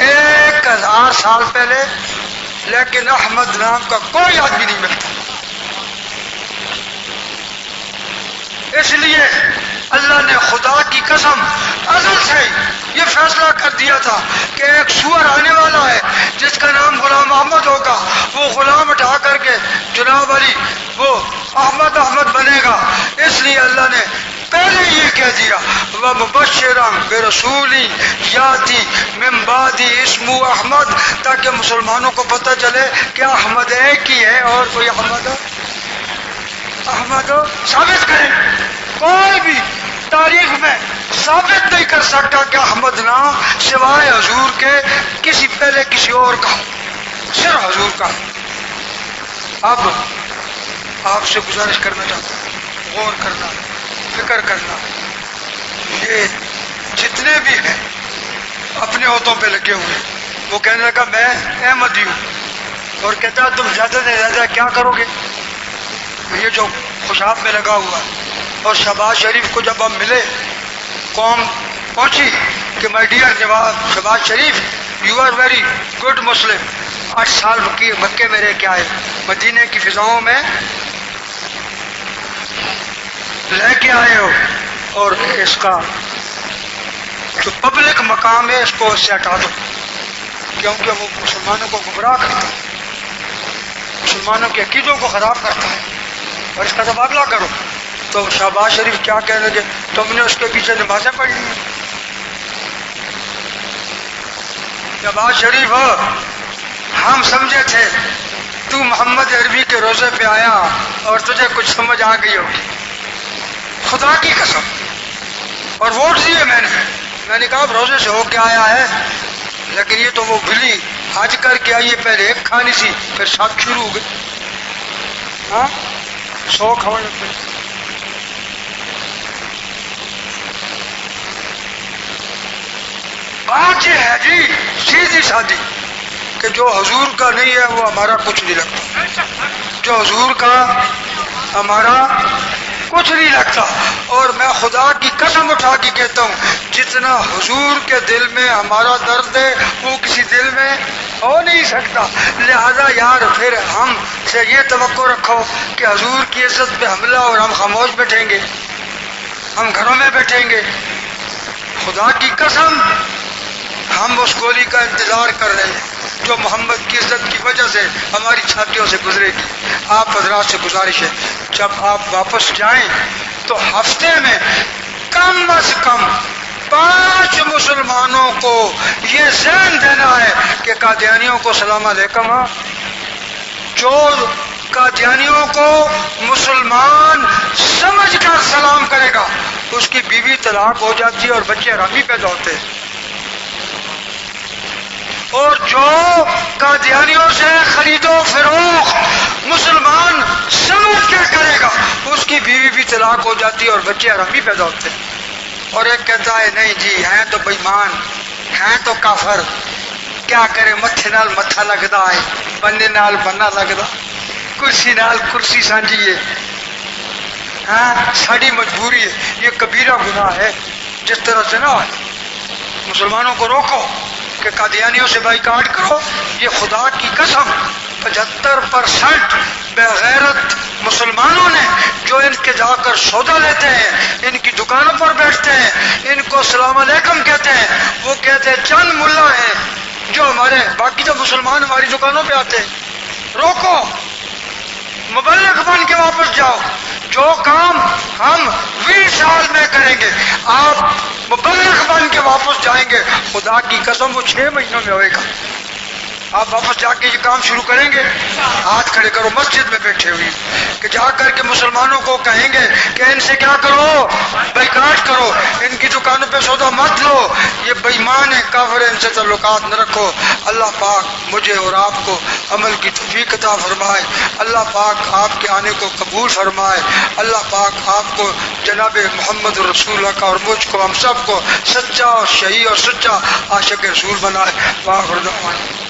1000 سال پہلے، لیکن احمد نام کا کوئی آدمی نہیں ملتا۔ اس لیے اللہ نے خدا کی قسم ازل سے یہ فیصلہ کر دیا تھا کہ ایک سور آنے والا ہے جس کا نام غلام احمد ہوگا، وہ غلام اٹھا کر کے جناب علی وہ احمد بنے گا۔ اس لیے اللہ نے پہلے یہ کہہ کہہ دیا وَمُبَشِّرًا بِرَسُولٍ یَأْتِی مِن بَعْدِی اسْمُهُ احمد، تاکہ مسلمانوں کو پتہ چلے کہ احمد ایک ہی ہے اور کوئی احمد ثابت کرے. کوئی بھی تاریخ میں ثابت نہیں کر سکتا کہ احمد نام سوائے حضور کے کسی پہلے کسی اور کا، صرف حضور کا. اب آپ سے گزارش کرنا چاہتا ہوں، غور کرنا، فکر کرنا. یہ جتنے بھی ہیں اپنے عہدوں پہ لگے ہوئے، وہ کہنے لگا میں احمدی ہوں، اور کہتا تم زیادہ سے زیادہ کیا کرو گے؟ یہ جو خوشاب میں لگا ہوا ہے. اور شہباز شریف کو جب ہم ملے، قوم پہنچی کہ my dear Nawaz Shahbaz Sharif you are very good Muslim, 8 سال مکے میں رہ کے آئے، مدینے کی فضاؤں میں لے کے آئے ہو، اور اس کا جو پبلک مقام ہے اس کو اس سے ہٹا دو، کیونکہ وہ مسلمانوں کو گمراہ کرتا ہے، مسلمانوں کے عقیدوں کو خراب کرتا ہے، اور اس کا تبادلہ کرو. تو شہباز شریف کیا کہنے لگے؟ تم نے اس کے پیچھے نمازیں پڑھی ہیں. شہباز شریف ہم سمجھے تھے تو محمد عربی کے روزے پہ آیا اور تجھے کچھ سمجھ آ گئی ہوگی، خدا کی قسم. اور ووٹ دیے میں نے کہا روزے سے ہو کے آیا ہے، لیکن یہ تو وہ بلی حج کر کے آئیے، پہلے ایک کھانی سی پھر 7 شروع ہو گئی، 100 کھانے پہ. بات یہ ہے جی سیدھی سادی کہ جو حضور کا نہیں ہے وہ ہمارا کچھ نہیں لگتا، جو حضور کا ہمارا کچھ نہیں لگتا. اور میں خدا کی قسم اٹھا کے کہتا ہوں جتنا حضور کے دل میں ہمارا درد ہے وہ کسی دل میں ہو نہیں سکتا. لہذا یار پھر ہم سے یہ توقع رکھو کہ حضور کی عزت پہ حملہ اور ہم خاموش بیٹھیں گے، ہم گھروں میں بیٹھیں گے. خدا کی قسم ہم اس گولی کا انتظار کر رہے ہیں جو محمد کی عزت کی وجہ سے ہماری چھاتیوں سے گزرے گی. آپ حضرات سے گزارش ہے جب آپ واپس جائیں تو ہفتے میں کم از کم 5 مسلمانوں کو یہ ذہن دینا ہے کہ قادیانیوں کو سلام علیکم. جو قادیانیوں کو مسلمان سمجھ کر سلام کرے گا اس کی بیوی طلاق ہو جاتی ہے اور بچے حرامی پیدا ہوتے ہیں، اور جو قادیانیوں سے خرید و فروخت مسلمان سمجھ کے کرے گا اس کی بیوی بھی طلاق ہو جاتی ہے اور بچے حرامی پیدا ہوتے ہیں. اور ایک کہتا ہے نہیں جی ہیں تو بےمان، ہیں تو کافر، کیا کرے متھے نال متھا لگتا ہے، بننے نال بننا لگتا، کرسی نال کرسی سانجیے، ہاں ساری مجبوری ہے. یہ کبیرہ گناہ ہے. جس طرح سے نہ مسلمانوں کو روکو کہ قادیانیوں سے بائیکاٹ کرو، یہ خدا کی قسم 75% بغیرت مسلمانوں نے جو ان کے جا کر سودا لیتے ہیں، ان کی دکانوں پر بیٹھتے ہیں، ان کو السلام علیکم کہتے ہیں، وہ کہتے ہیں چند ملا ہیں جو ہمارے باقی جو مسلمان ہماری دکانوں پہ آتے ہیں. روکو، مبلغ بن کے واپس جاؤ. جو کام ہم 20 سال میں کریں گے آپ مبلغ بن کے واپس جائیں گے، خدا کی قسم وہ 6 مہینوں میں ہوئے گا. آپ واپس جا کے یہ کام شروع کریں گے. ہاتھ کھڑے کرو مسجد میں بیٹھے ہوئے کہ جا کر کے مسلمانوں کو کہیں گے کہ ان سے کیا کرو، بائیکاٹ کرو، ان کی دکانوں پہ سودا مت لو، یہ بےمان ہے، کافر ہے، ان سے تعلقات نہ رکھو. اللہ پاک مجھے اور آپ کو عمل کی توفیق عطا فرمائے. اللہ پاک آپ کے آنے کو قبول فرمائے. اللہ پاک آپ کو جناب محمد رسول اللہ کا اور مجھ کو ہم سب کو سچا اور صحیح اور سچا عاشق رسول بنائے. واخر دعوانا